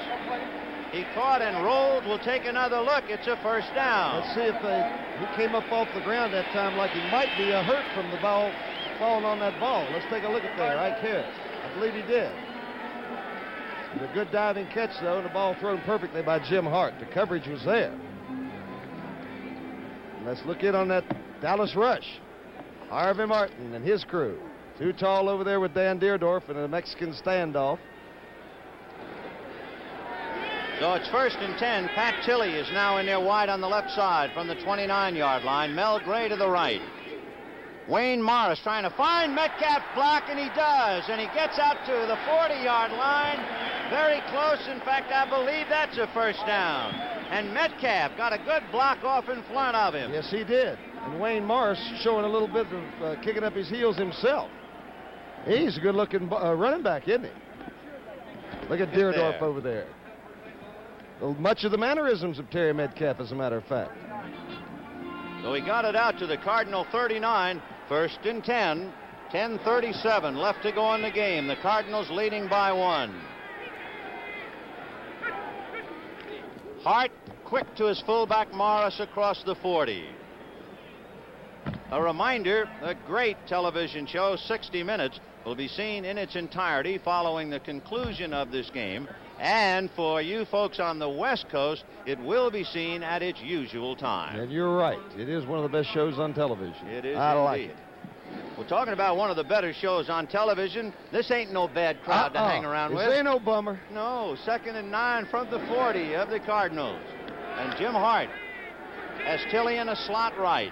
He caught and rolled. We'll take another look. It's a 1st down.
Let's see if he came up off the ground that time like he might be hurt from the ball falling on that ball. Let's take a look at there. Ike Harris. I believe he did. It was a good diving catch, though, and the ball thrown perfectly by Jim Hart. The coverage was there. And let's look in on that Dallas rush. Harvey Martin and his crew. Too tall over there with Dan Deerdorf in a Mexican standoff.
So it's 1st and 10. Pat Tilley is now in there wide on the left side from the 29-yard line. Mel Gray to the right. Wayne Morris trying to find Metcalf block, and he does. And he gets out to the 40-yard line. Very close. In fact, I believe that's a 1st down. And Metcalf got a good block off in front of him.
Yes, he did. And Wayne Morris showing a little bit of kicking up his heels himself. He's a good-looking running back, isn't he? Look at Deerdorf over there. Much of the mannerisms of Terry Metcalf, as a matter of fact.
So he got it out to the Cardinal 39, 1st and 10, 10:37 left to go in the game. The Cardinals leading by 1. Hart quick to his fullback Morris across the 40. A reminder, the great television show 60 Minutes will be seen in its entirety following the conclusion of this game. And for you folks on the West Coast, it will be seen at its usual time.
And you're right. It is one of the best shows on television.
It is
I
indeed.
like it.
We're talking about one of the better shows on television. This ain't no bad crowd to hang around with.
This ain't no bummer.
No, 2nd and 9 from the 40 of the Cardinals. And Jim Hart has Tilley in a slot right.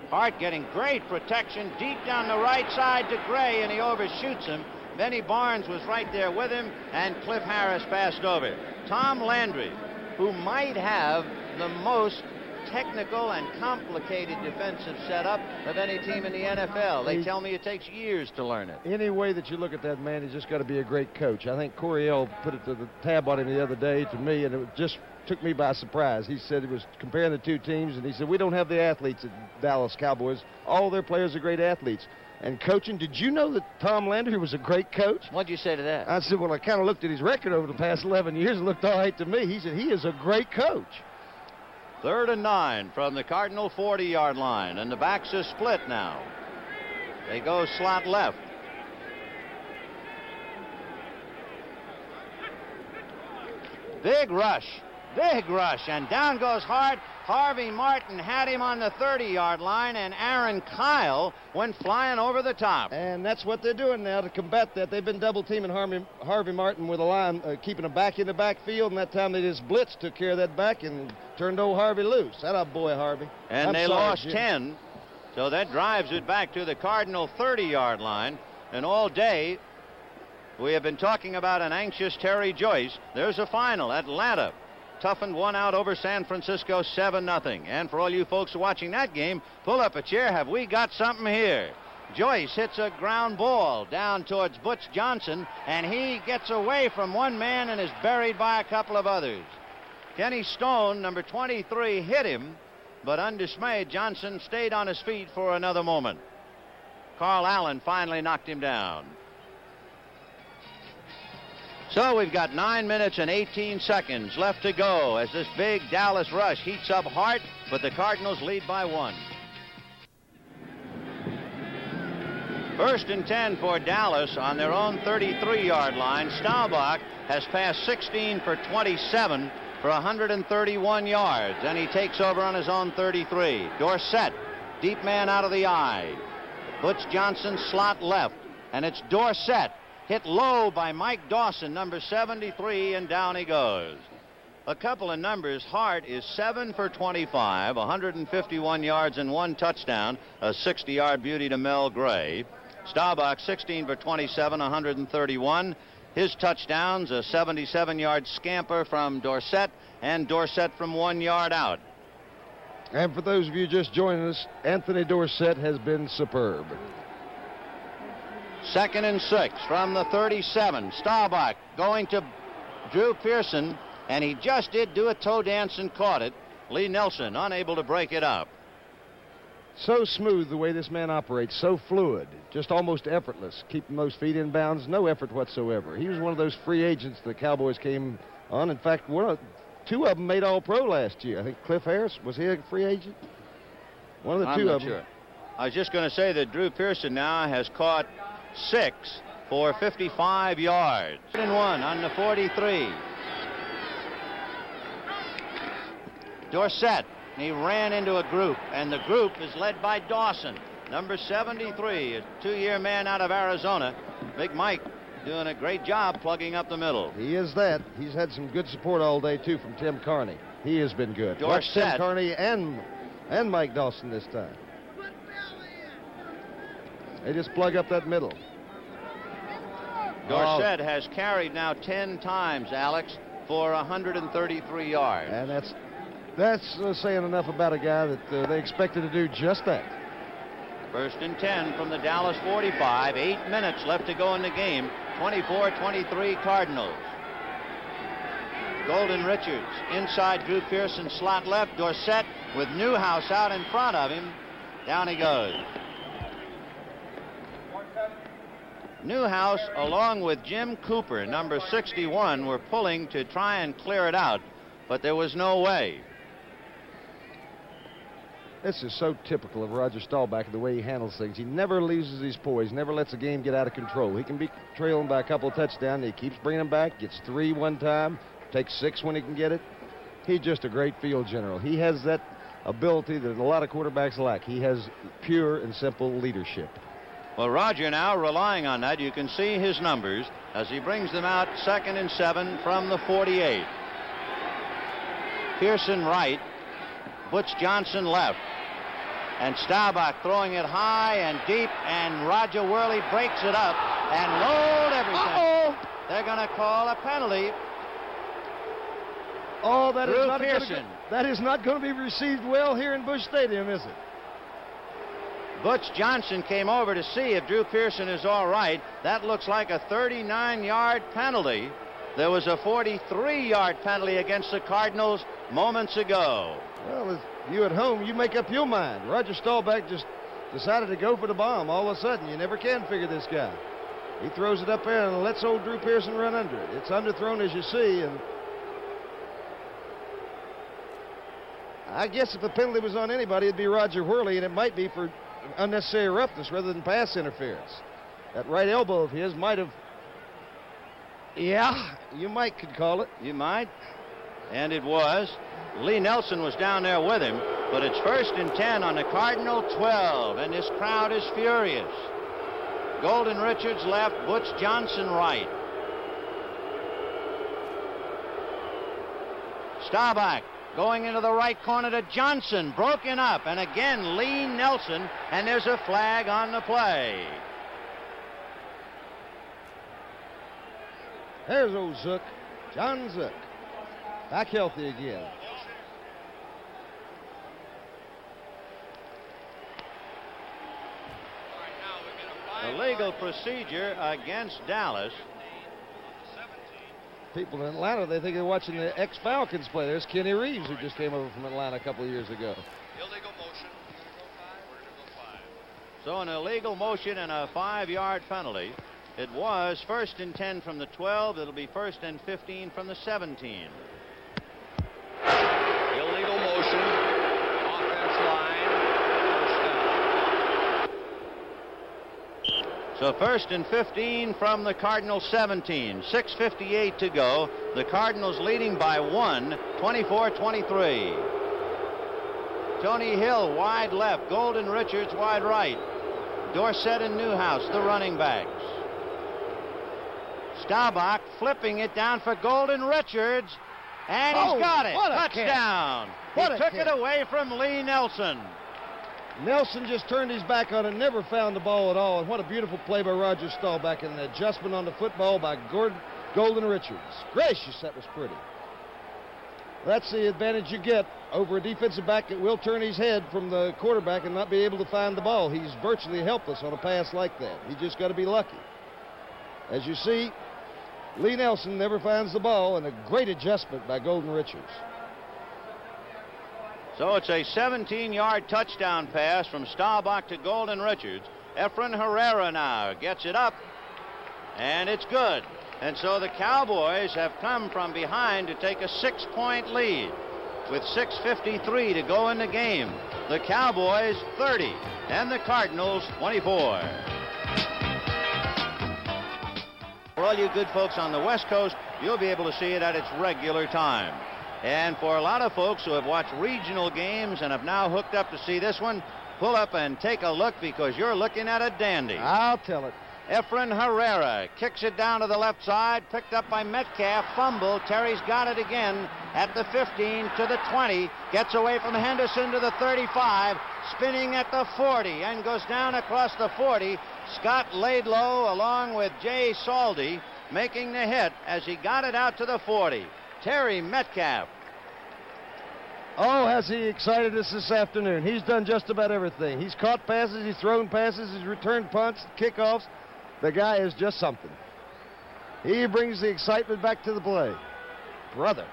Hart getting great protection deep down the right side to Gray, and he overshoots him. Benny Barnes was right there with him, and Cliff Harris passed over. Tom Landry, who might have the most technical and complicated defensive setup of any team in the NFL. They tell me it takes years to learn it.
Any way that you look at that man, he's just got to be a great coach. I think Coryell put it to the tab on him the other day to me, and it just took me by surprise. He said he was comparing the two teams, and he said, we don't have the athletes at Dallas Cowboys. All their players are great athletes. And coaching, did you know that Tom Landry was a great coach?
What'd you say to that?
I said, well, I kind of looked at his record over the past 11 years and looked all right to me. He said, he is a great coach.
3rd and 9 from the Cardinal 40-yard line, and the backs are split now. They go slot left. Big rush Big rush, and down goes Hart. Harvey Martin had him on the 30-yard line, and Aaron Kyle went flying over the top.
And that's what they're doing now to combat that. They've been double-teaming Harvey Martin with a line, keeping a back in the backfield, and that time they just blitzed, took care of that back, and turned old Harvey loose. That up, boy, Harvey.
And they lost 10, so that drives it back to the Cardinal 30-yard line. And all day, we have been talking about an anxious Terry Joyce. There's a final. Atlanta toughened one out over San Francisco 7-0. And for all you folks watching that game, pull up a chair. Have we got something here? Joyce hits a ground ball down towards Butch Johnson, and he gets away from one man and is buried by a couple of others. Kenny Stone, number 23, hit him, but undismayed, Johnson stayed on his feet for another moment. Carl Allen finally knocked him down. So we've got 9 minutes and 18 seconds left to go as this big Dallas rush heats up Hart, but the Cardinals lead by 1. 1st and 10 for Dallas on their own 33-yard line. Staubach has passed 16 for 27 for 131 yards, and he takes over on his own 33. Dorsett, deep man out of the eye. Butch Johnson slot left, and it's Dorsett. Hit low by Mike Dawson, number 73, and down he goes. A couple of numbers. Hart is 7 for 25, 151 yards and 1 touchdown, a 60-yard beauty to Mel Gray. Staubach, 16 for 27, 131. His touchdowns, a 77-yard scamper from Dorsett, and Dorsett from 1 yard out.
And for those of you just joining us, Anthony Dorsett has been superb.
2nd and 6 from the 37. Staubach going to Drew Pearson, and he just did do a toe dance and caught it. Lee Nelson unable to break it up.
So smooth the way this man operates, so fluid, just almost effortless, keeping those feet in bounds, no effort whatsoever. He was one of those free agents the Cowboys came on. In fact, two of them made All-Pro last year. I think Cliff Harris, was he a free agent? One of the two of them.
Sure. I was just going to say that Drew Pearson now has caught 6 for 55 yards. 3rd and 1 on the 43. Dorsett, he ran into a group, and the group is led by Dawson, number 73, a 2-year man out of Arizona. Big Mike doing a great job plugging up the middle.
He is that. He's had some good support all day, too, from Tim Carney. He has been good.
Dorsett.
Watch Tim Carney and Mike Dawson this time. They just plug up that middle.
Dorsett has carried now 10 times, Alex, for 133 yards.
And that's saying enough about a guy that they expected to do just that.
1st and 10 from the Dallas 45. 8 minutes left to go in the game. 24-23 Cardinals. Golden Richards inside Drew Pearson, slot left. Dorsett with Newhouse out in front of him. Down he goes. Newhouse, along with Jim Cooper, number 61, were pulling to try and clear it out, but there was no way.
This is so typical of Roger Staubach and the way he handles things. He never loses his poise, never lets a game get out of control. He can be trailing by a couple of touchdowns. He keeps bringing them back, gets 3 one time, takes 6 when he can get it. He's just a great field general. He has that ability that a lot of quarterbacks lack. He has pure and simple leadership.
Well, Roger now relying on that. You can see his numbers as he brings them out. 2nd and 7 from the 48. Pearson right. Butch Johnson left. And Staubach throwing it high and deep, and Roger Worley breaks it up and rolled everything. They're going to call a penalty.
Oh, that
Drew
is not
Pearson.
That is not going to be received well here in Busch Stadium, is it?
Butch Johnson came over to see if Drew Pearson is all right. That looks like a 39-yard penalty. There was a 43-yard penalty against the Cardinals moments ago.
Well, if you at home, you make up your mind. Roger Staubach just decided to go for the bomb all of a sudden. You never can figure this guy. He throws it up there and lets old Drew Pearson run under it. It's underthrown, as you see, and I guess if the penalty was on anybody, it'd be Roger Worley, and it might be for unnecessary roughness rather than pass interference. That right elbow of his might have... Yeah, you might could call it.
You might. And it was. Lee Nelson was down there with him, but it's 1st and 10 on the Cardinal 12, and this crowd is furious. Golden Richards left, Butch Johnson right. Staubach going into the right corner to Johnson, broken up, and again Lee Nelson, and there's a flag on the play.
There's old Zook, John Zook, back healthy again.
The legal procedure against Dallas.
People in Atlanta, they think they're watching the ex-Falcons play. There's Kenny Reeves, who just came over from Atlanta a couple of years ago.
Illegal motion. We're going to go 5.
So an illegal motion and a 5-yard penalty. It was 1st and 10 from the 12. It'll be 1st and 15 from the 17.
Illegal motion. Offense line. First down.
So 1st and 15 from the Cardinals 17. 6:58 to go. The Cardinals leading by 1, 24-23. Tony Hill wide left. Golden Richards wide right. Dorsett and Newhouse, the running backs. Staubach flipping it down for Golden Richards. And he's got it. Touchdown. He took it away from Lee Nelson.
Nelson just turned his back on it, never found the ball at all. And what a beautiful play by Roger Staubach, and the adjustment on the football by Golden Richards. Gracious, that was pretty. That's the advantage you get over a defensive back that will turn his head from the quarterback and not be able to find the ball. He's virtually helpless on a pass like that. He just got to be lucky. As you see, Lee Nelson never finds the ball, and a great adjustment by Golden Richards.
So it's a 17-yard touchdown pass from Staubach to Golden Richards. Efren Herrera now gets it up, and it's good. And so the Cowboys have come from behind to take a 6-point lead with 6:53 to go in the game. The Cowboys 30 and the Cardinals 24. For all you good folks on the West Coast, you'll be able to see it at its regular time. And for a lot of folks who have watched regional games and have now hooked up to see this one, pull up and take a look, because you're looking at a dandy.
I'll tell it.
Efren Herrera kicks it down to the left side, picked up by Metcalf, fumble. Terry's got it again at the 15 to the 20, gets away from Henderson to the 35, spinning at the 40, and goes down across the 40. Scott Laidlow along with Jay Saldy making the hit as he got it out to the 40. Terry Metcalf.
Oh, has he excited us this afternoon. He's done just about everything. He's caught passes, he's thrown passes, he's returned punts, kickoffs. The guy is just something. He brings the excitement back to the play. Brother.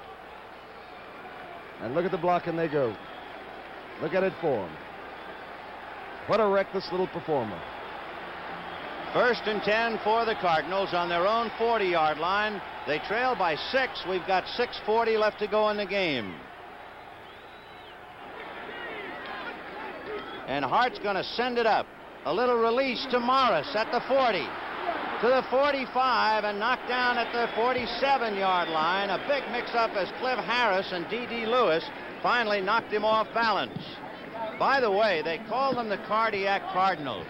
And look at the block, and they go. Look at it for him. What a reckless little performer.
1st and 10 for the Cardinals on their own 40-yard line. They trail by 6. We've got 6:40 left to go in the game. And Hart's going to send it up. A little release to Morris at the 40. To the 45 and knocked down at the 47-yard line. A big mix-up as Cliff Harris and D.D. Lewis finally knocked him off balance. By the way, they call them the Cardiac Cardinals.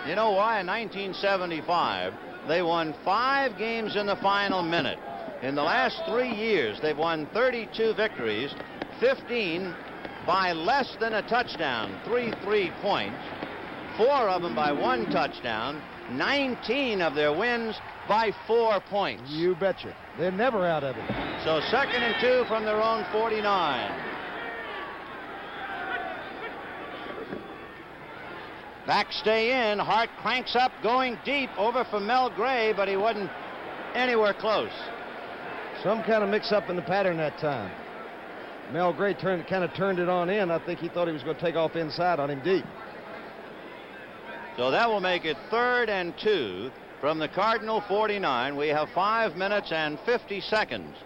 You know why? In 1975, they won 5 games in the final minute. In the last 3 years, they've won 32 victories, 15 by less than a touchdown, 3 points, 4 of them by 1 touchdown, 19 of their wins by 4 points.
You betcha. They're never out of it.
So 2nd and 2 from their own 49. Back stay in. Hart cranks up, going deep over for Mel Gray, but he wasn't anywhere close.
Some kind of mix-up in the pattern that time. Mel Gray kind of turned it on in. I think he thought he was going to take off inside on him deep.
So that will make it 3rd and 2 from the Cardinal 49. We have 5 minutes and 50 seconds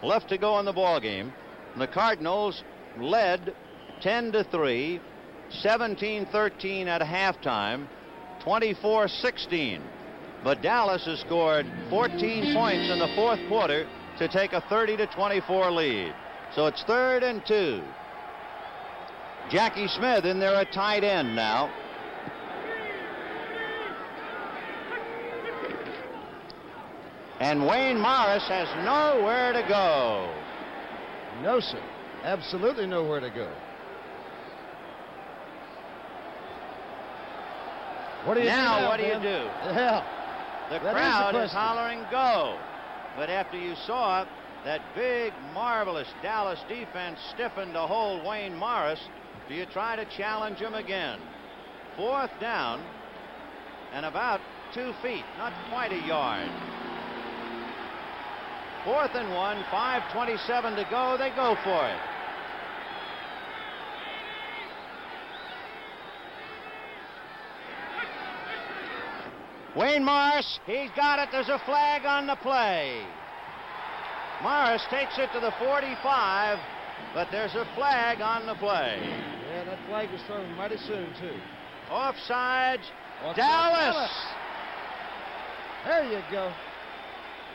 left to go in the ball game. The Cardinals led 10-3, 17-13 at halftime, 24-16. But Dallas has scored 14 points in the 4th quarter to take a 30-24 lead. So it's 3rd and 2. Jackie Smith in there at tight end now. And Wayne Morris has nowhere to go.
No, sir. Absolutely nowhere to go. What do you do now?
What do you do?
Yeah.
The crowd is hollering go. But after you saw that big, marvelous Dallas defense stiffened to hold Wayne Morris, do you try to challenge him again? 4th down and about 2 feet, not quite a yard. 4th and 1, 5:27 to go. They go for it. Wayne Morris, he's got it. There's a flag on the play. Morris takes it to the 45, but there's a flag on the play.
Yeah, that flag was thrown mighty soon, too.
Offsides, Dallas.
There you go.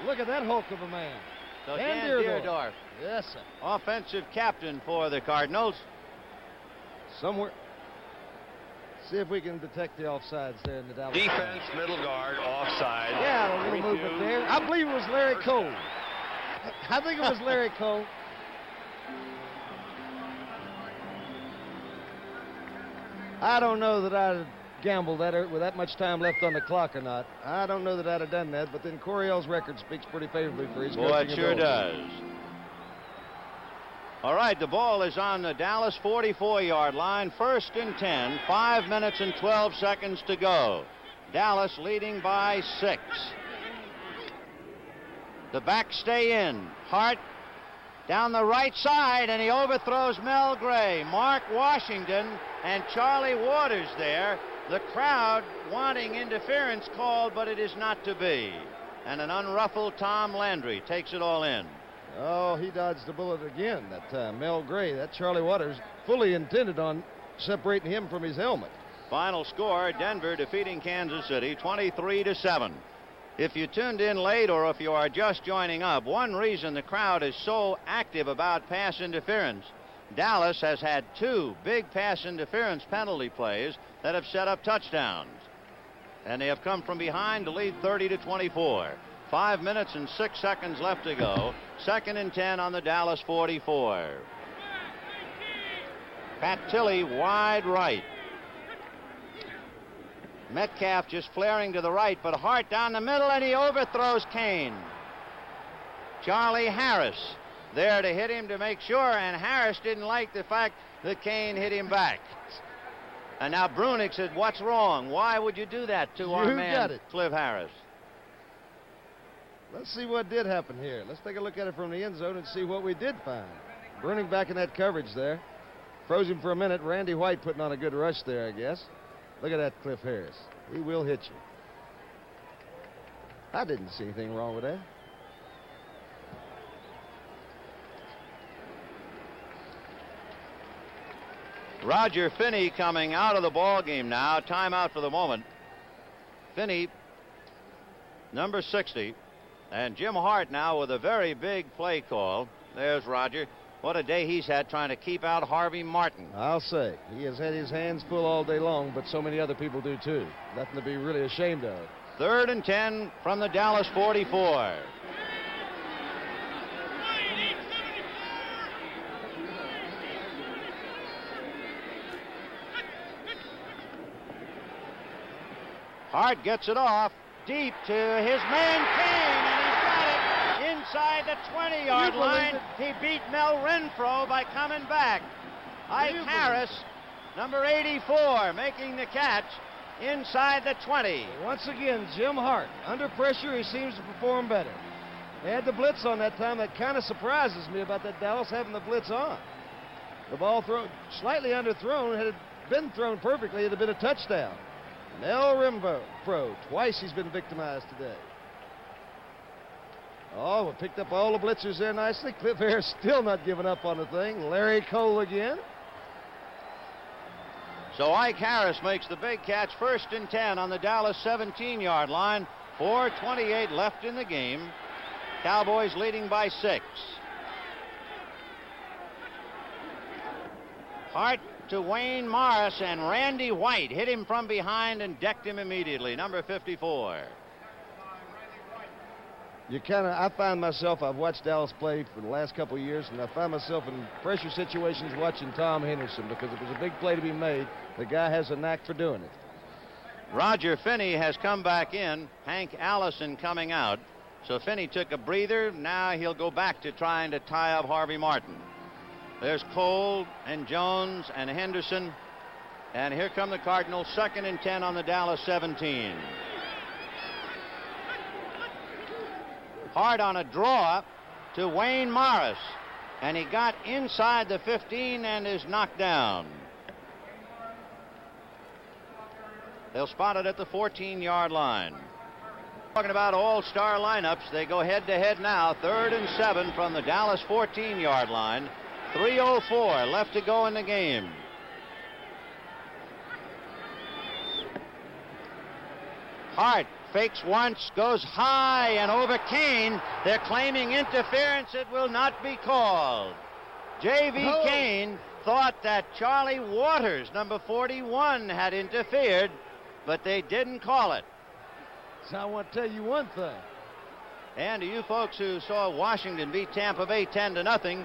Look at that hulk of a man.
So Dan Deerdorf.
Yes, sir.
Offensive captain for the Cardinals.
Somewhere. See if we can detect the offsides there in the Dallas.
Defense, middle guard, offside.
Yeah, a little movement there. I believe it was Larry Cole. I think it was Larry Cole. I don't know that I'd gamble that with that much time left on the clock or not. I don't know that I'd have done that, but then Coryell's record speaks pretty favorably for his coaching ability.
It sure does. All right, the ball is on the Dallas 44-yard line. 1st and 10, 5 minutes and 12 seconds to go. Dallas leading by 6. The backs stay in. Hart down the right side, and he overthrows Mel Gray. Mark Washington and Charlie Waters there. The crowd wanting interference called, but it is not to be. And an unruffled Tom Landry takes it all in.
Oh, he dodged the bullet again that time. Mel Gray, that Charlie Waters, fully intended on separating him from his helmet.
Final score, Denver defeating Kansas City 23-7. If you tuned in late or if you are just joining up, one reason the crowd is so active about pass interference, Dallas has had 2 big pass interference penalty plays that have set up touchdowns. And they have come from behind to lead 30-24. 5 minutes and 6 seconds left to go. 2nd and 10 on the Dallas 44. Pat Tilley wide right. Metcalf just flaring to the right, but Hart down the middle, and he overthrows Kane. Charlie Harris there to hit him to make sure, and Harris didn't like the fact that Kane hit him back. And now Brunick said, what's wrong? Why would you do that to our man, Cliff Harris?
Let's see what did happen here. Let's take a look at it from the end zone and see what we did find. Brunick back in that coverage there. Froze him for a minute. Randy White putting on a good rush there, I guess. Look at that Cliff Harris. He will hit you. I didn't see anything wrong with that.
Roger Finney coming out of the ball game now. Timeout for the moment. Finney, number 60. And Jim Hart now with a very big play call. There's Roger. What a day he's had trying to keep out Harvey Martin.
I'll say. He has had his hands full all day long, but so many other people do too. Nothing to be really ashamed of.
3rd and 10 from the Dallas 44. Hart gets it off deep to his man Kane, and he's got it inside the 20-yard line. He beat Mel Renfro by coming back. Ike Harris, number 84, making the catch inside the 20.
Once again, Jim Hart, under pressure, he seems to perform better. They had the blitz on that time. That kind of surprises me about that Dallas having the blitz on. The ball thrown slightly underthrown. Had it been thrown perfectly, it would have been a touchdown. Mel Renfro, twice he's been victimized today. Oh, we picked up all the blitzers there nicely. Cliff Harris still not giving up on the thing. Larry Cole again.
So Ike Harris makes the big catch. 1st and 10 on the Dallas 17-yard line. 4:28 left in the game. Cowboys leading by 6. Hart to Wayne Morris, and Randy White hit him from behind and decked him immediately, number 54.
I find myself, I've watched Dallas play for the last couple of years, and I find myself in pressure situations watching Tom Henderson, because if there's a big play to be made, the guy has a knack for doing it.
Roger Finney has come back in, Hank Allison coming out. So Finney took a breather. Now he'll go back to trying to tie up Harvey Martin. There's Cole and Jones and Henderson. And here come the Cardinals, 2nd and 10 on the Dallas 17. Hart on a draw to Wayne Morris. And he got inside the 15 and is knocked down. They'll spot it at the 14-yard line. Talking about all-star lineups, they go head-to-head now. 3rd and 7 from the Dallas 14-yard line. 3:04 left to go in the game. Hart fakes once, goes high and over Kane. They're claiming interference. It will not be called. J.V. Kane thought that Charlie Waters, number 41, had interfered, but they didn't call it.
So I want to tell you one thing.
And to you folks who saw Washington beat Tampa Bay 10-0,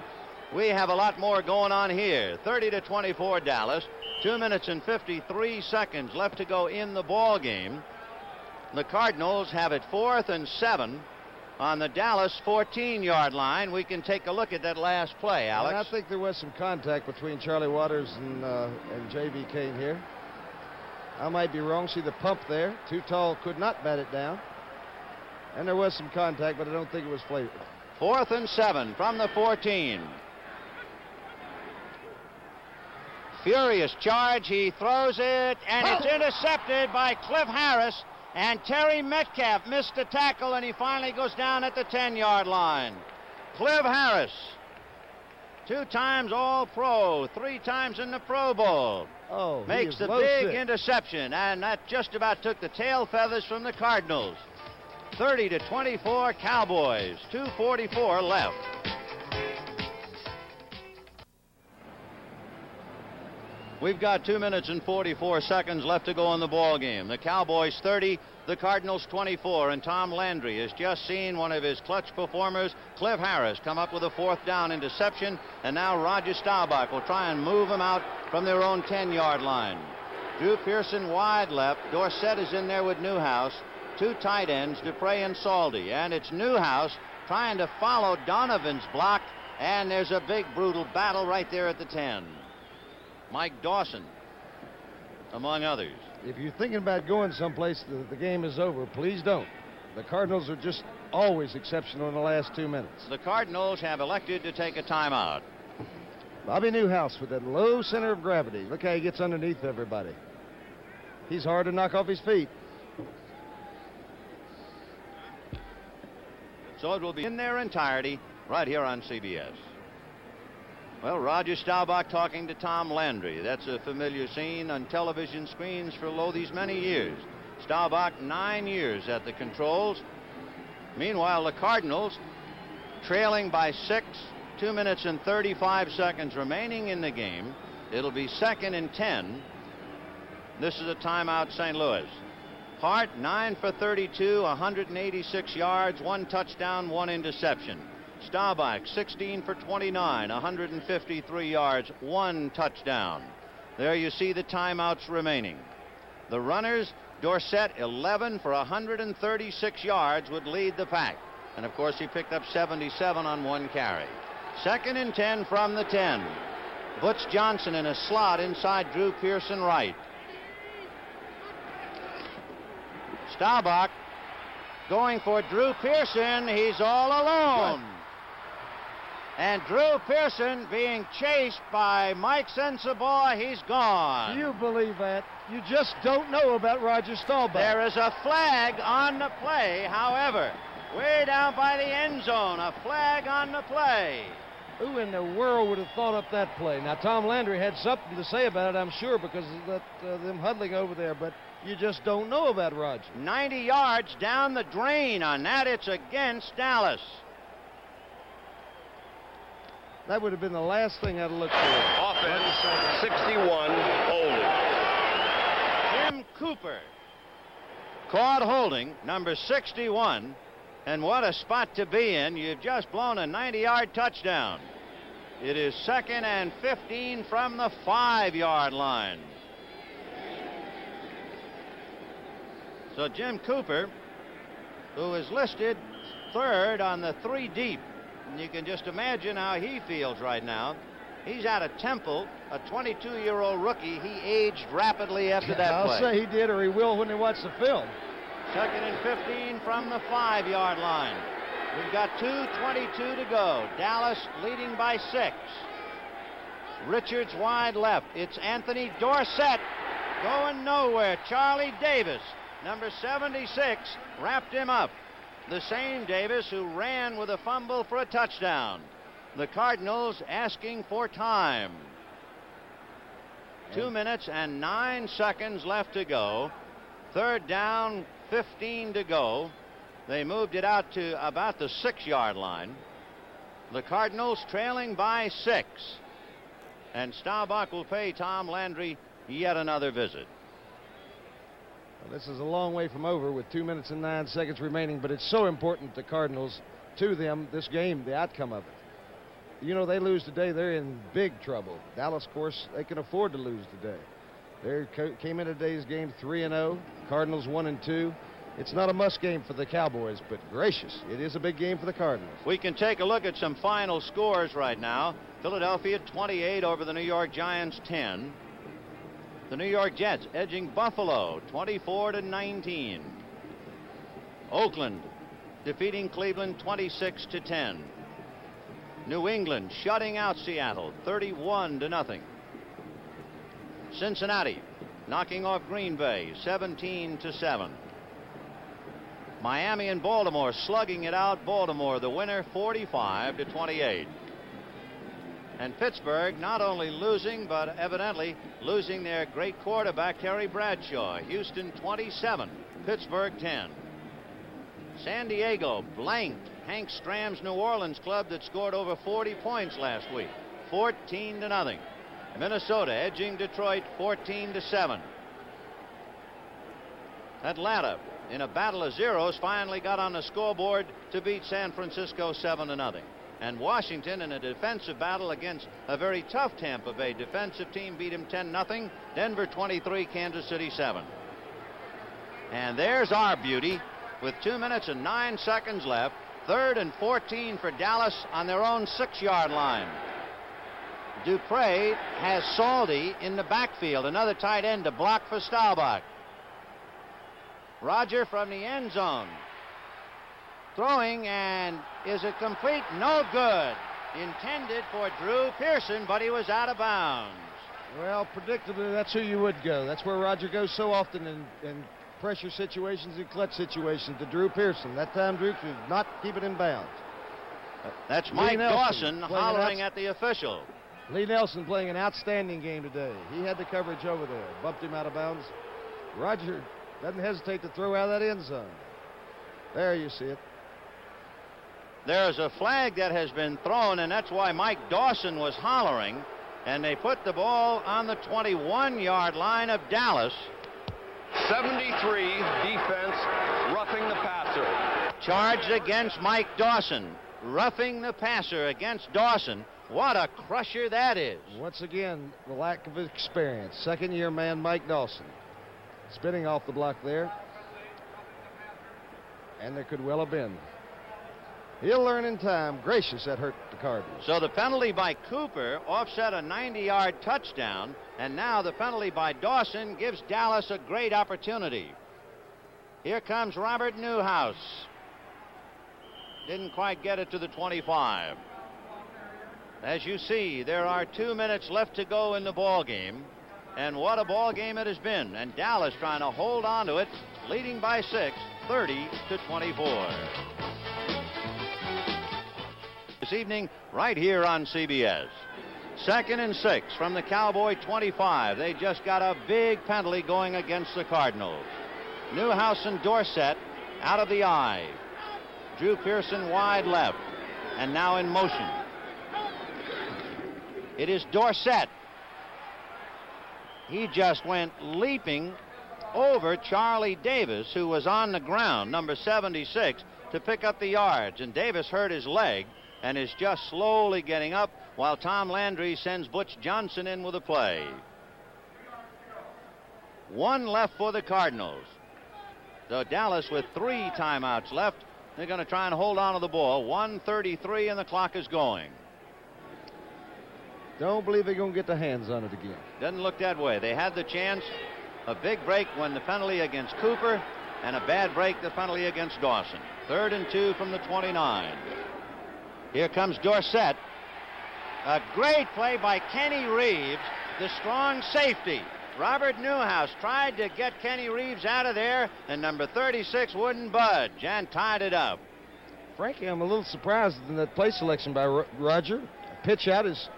we have a lot more going on here. 30-24 Dallas. 2 minutes and 53 seconds left to go in the ball game. The Cardinals have it 4th and 7 on the Dallas 14-yard line. We can take a look at that last play, Alex.
And I think there was some contact between Charlie Waters and J.V. Kane here. I might be wrong. See the pump there. Too tall, could not bat it down. And there was some contact, but I don't think it was flagrant.
4th and 7 from the 14. Furious charge. He throws it, and it's intercepted by Cliff Harris. And Terry Metcalf missed the tackle, and he finally goes down at the 10-yard line. Cliff Harris, 2 times All-Pro, 3 times in the Pro Bowl. Makes the big interception, and that just about took the tail feathers from the Cardinals. 30-24 Cowboys, 2:44 left. We've got 2 minutes and 44 seconds left to go in the ball game. The Cowboys 30, the Cardinals 24, and Tom Landry has just seen one of his clutch performers, Cliff Harris, come up with a 4th down interception, and now Roger Staubach will try and move him out from their own 10-yard line. Drew Pearson wide left. Dorsett is in there with Newhouse. 2 tight ends, Dupre and Saldi, and it's Newhouse trying to follow Donovan's block, and there's a big brutal battle right there at the 10. Mike Dawson, among others.
If you're thinking about going someplace, the game is over. Please don't. The Cardinals are just always exceptional in the last 2 minutes.
The Cardinals have elected to take a timeout.
Bobby Newhouse with that low center of gravity. Look how he gets underneath everybody. He's hard to knock off his feet.
So it will be in their entirety right here on CBS. Well, Roger Staubach talking to Tom Landry. That's a familiar scene on television screens for these many years. Staubach 9 years at the controls. Meanwhile, the Cardinals trailing by 6, 2 minutes and 35 seconds remaining in the game. It'll be 2nd and 10. This is a timeout, St. Louis. Hart 9 for 32, 186 yards, 1 touchdown, 1 interception. Staubach 16 for 29, 153 yards, 1 touchdown. There you see the timeouts remaining. The runners, Dorsett 11 for 136 yards, would lead the pack. And of course he picked up 77 on 1 carry. 2nd and 10 from the 10. Butch Johnson in a slot inside Drew Pearson right. Staubach going for Drew Pearson. He's all alone. And Drew Pearson being chased by Mike Sensabaugh. He's gone.
Do you believe that? You just don't know about Roger Staubach.
There is a flag on the play. However, way down by the end zone, a flag on the play.
Who in the world would have thought up that play? Now, Tom Landry had something to say about it, I'm sure, because of them huddling over there, but you just don't know about Roger.
90 yards down the drain on that. It's against Dallas.
That would have been the last thing I'd look for.
Offense, 61, holding.
Jim Cooper caught holding, number 61. And what a spot to be in. You've just blown a 90-yard touchdown. It is 2nd and 15 from the 5-yard line. So Jim Cooper, who is listed 3rd on the 3 deep. And you can just imagine how he feels right now. He's out of Temple, a 22-year-old rookie. He aged rapidly after that play.
I'll say he did, or he will when he watches the film.
2nd and 15 from the 5-yard line. We've got 2:22 to go. Dallas leading by 6. Richards wide left. It's Anthony Dorsett going nowhere. Charlie Davis, number 76, wrapped him up. The same Davis who ran with a fumble for a touchdown. The Cardinals asking for time. 2 minutes and 9 seconds left to go. 3rd down, 15 to go. They moved it out to about the 6-yard line. The Cardinals trailing by 6. And Staubach will pay Tom Landry yet another visit.
Well, this is a long way from over with 2 minutes and 9 seconds remaining, but it's so important to Cardinals, to them, this game, the outcome of it. You know, they lose today, they're in big trouble. Dallas, of course, they can afford to lose today. They came into today's game 3-0. Cardinals 1-2. It's not a must game for the Cowboys, but gracious, it is a big game for the Cardinals.
We can take a look at some final scores right now. Philadelphia 28 over the New York Giants 10. The New York Jets edging Buffalo 24-19. Oakland defeating Cleveland 26-10. New England shutting out Seattle 31-0. Cincinnati knocking off Green Bay 17-7. Miami and Baltimore slugging it out. Baltimore the winner 45-28. And Pittsburgh not only losing, but evidently losing their great quarterback, Terry Bradshaw. Houston 27, Pittsburgh 10. San Diego blanked Hank Stram's New Orleans club that scored over 40 points last week, 14-0. Minnesota edging Detroit 14-7. Atlanta, in a battle of zeros, finally got on the scoreboard to beat San Francisco 7-0. And Washington, in a defensive battle against a very tough Tampa Bay defensive team, beat him 10-0. Denver 23, Kansas City 7. And there's our beauty with 2 minutes and 9 seconds left. 3rd and 14 for Dallas on their own 6-yard line. Dupre has Saldi in the backfield, another tight end to block for Staubach. Roger from the end zone. Throwing, and is it complete? No good. Intended for Drew Pearson, but he was out of bounds.
Well, predictably, that's who you would go. That's where Roger goes so often in pressure situations and clutch situations, to Drew Pearson. That time, Drew could not keep it in bounds.
That's Mike Dawson hollering at the official.
Lee Nelson playing an outstanding game today. He had the coverage over there. Bumped him out of bounds. Roger doesn't hesitate to throw out of that end zone. There you see it.
There's a flag that has been thrown, and that's why Mike Dawson was hollering. And they put the ball on the 21-yard line of Dallas.
73, defense, roughing the passer.
Charged against Mike Dawson. Roughing the passer against Dawson. What a crusher that is.
Once again, the lack of experience. Second-year man Mike Dawson. Spinning off the block there. And there could well have been. He'll learn in time. Gracious, that hurt the Cardinals.
So the penalty by Cooper offset a 90-yard touchdown, and now the penalty by Dawson gives Dallas a great opportunity. Here comes Robert Newhouse. Didn't quite get it to the 25. As you see, there are 2 minutes left to go in the ball game, and what a ball game it has been. And Dallas trying to hold on to it, leading by 6, 30-24. This evening, right here on CBS. 2nd and 6 from the Cowboy 25. They just got a big penalty going against the Cardinals. Newhouse and Dorsett out of the eye. Drew Pearson wide left, and now in motion. It is Dorsett. He just went leaping over Charlie Davis, who was on the ground, number 76, to pick up the yards. And Davis hurt his leg and is just slowly getting up while Tom Landry sends Butch Johnson in with a play. 1 left for the Cardinals. So Dallas with 3 timeouts left. They're going to try and hold on to the ball. 1:33 and the clock is going.
Don't believe they're going to get their hands on it again.
Doesn't look that way. They had the chance. A big break when the penalty against Cooper, and a bad break the penalty against Dawson. 3rd and 2 from the 29. Here comes Dorsett. A great play by Kenny Reeves, the strong safety. Robert Newhouse tried to get Kenny Reeves out of there, and number 36 wouldn't budge and tied it up.
Frankly, I'm a little surprised in that play selection by Roger. A pitch out is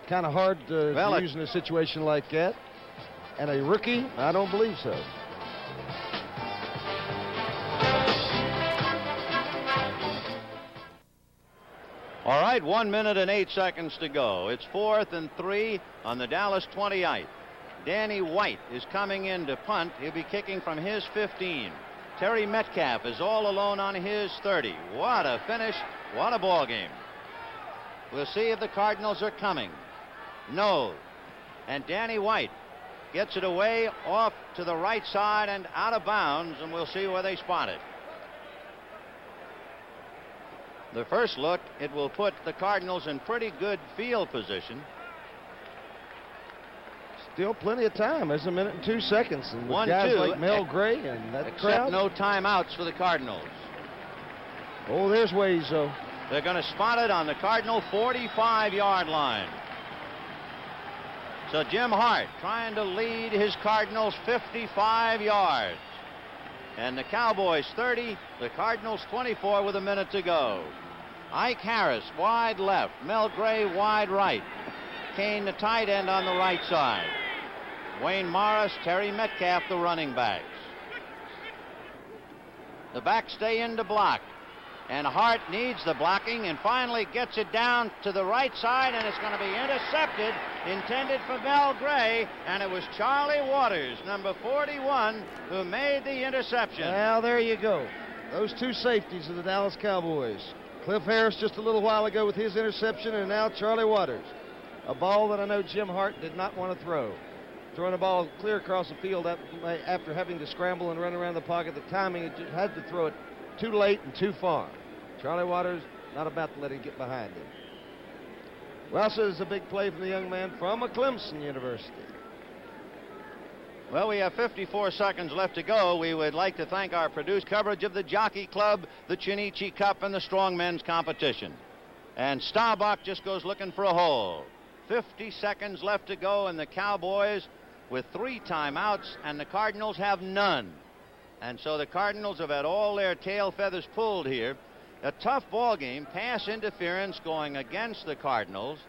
kind of hard to use in a situation like that. And a rookie, I don't believe so.
All right, 1 minute and 8 seconds to go. It's 4th and 3 on the Dallas 28. Danny White is coming in to punt. He'll be kicking from his 15. Terry Metcalf is all alone on his 30. What a finish. What a ball game. We'll see if the Cardinals are coming. No. And Danny White gets it away off to the right side and out of bounds, and we'll see where they spot it. The first look, it will put the Cardinals in pretty good field position.
Still plenty of time. There's 1 minute and 2 seconds. And with
1-2,
guys like Mel Gray and that crowd.
No timeouts for the Cardinals.
Oh, there's ways, though.
They're going to spot it on the Cardinal 45-yard line. So Jim Hart trying to lead his Cardinals 55 yards. And the Cowboys 30, the Cardinals 24 with 1 minute to go. Ike Harris wide left, Mel Gray wide right. Kane the tight end on the right side. Wayne Morris, Terry Metcalf the running backs. The backs stay in to block. And Hart needs the blocking and finally gets it down to the right side, and it's going to be intercepted, intended for Mel Gray, and it was Charlie Waters, number 41, who made the interception.
Well, there you go. Those 2 safeties of the Dallas Cowboys. Cliff Harris just a little while ago with his interception, and now Charlie Waters. A ball that I know Jim Hart did not want to throw. Throwing the ball clear across the field after having to scramble and run around the pocket. The timing, it just had to throw it too late and too far. Charlie Waters not about to let him get behind him. Well, so it's a big play from the young man from Clemson University.
Well, we have 54 seconds left to go. We would like to thank our produced coverage of the Jockey Club, the Chinichi Cup, and the Strongmen's competition. And Starbuck just goes looking for a hole. 50 seconds left to go, and the Cowboys with 3 timeouts, and the Cardinals have none. And so the Cardinals have had all their tail feathers pulled here. A tough ball game, pass interference going against the Cardinals,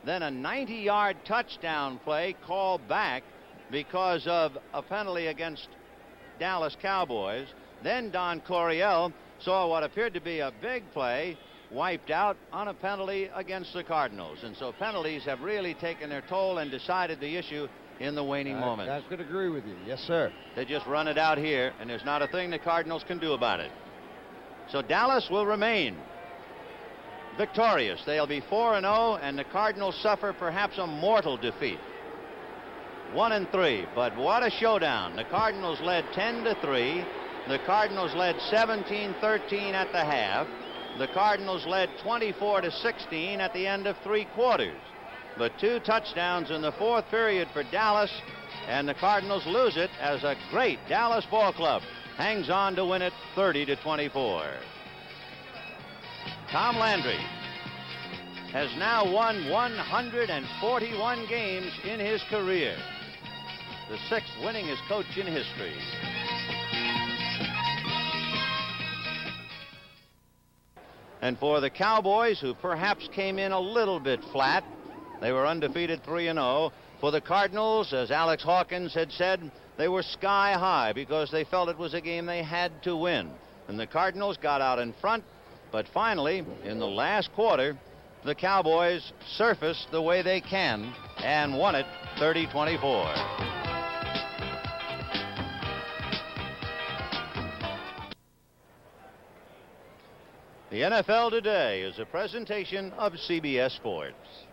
then a 90-yard touchdown play called back because of a penalty against Dallas Cowboys. Then Don Coryell saw what appeared to be a big play wiped out on a penalty against the Cardinals. And so penalties have really taken their toll and decided the issue in the waning moments.
I could agree with you. Yes, sir.
They just run it out here, and there's not a thing the Cardinals can do about it. So Dallas will remain victorious. They'll be 4-0, and the Cardinals suffer perhaps a mortal defeat. 1-3, but what a showdown. The Cardinals led 10-3. The Cardinals led 17-13 at the half. The Cardinals led 24-16 at the end of 3 quarters. But 2 touchdowns in the 4th period for Dallas, and the Cardinals lose it as a great Dallas ball club hangs on to win it 30-24. Tom Landry has now won 141 games in his career, the 6th winningest coach in history. And for the Cowboys, who perhaps came in a little bit flat, they were undefeated 3-0. For the Cardinals, as Alex Hawkins had said, they were sky high because they felt it was a game they had to win. And the Cardinals got out in front, but finally, in the last quarter, the Cowboys surfaced the way they can and won it 30-24. The NFL Today is a presentation of CBS Sports.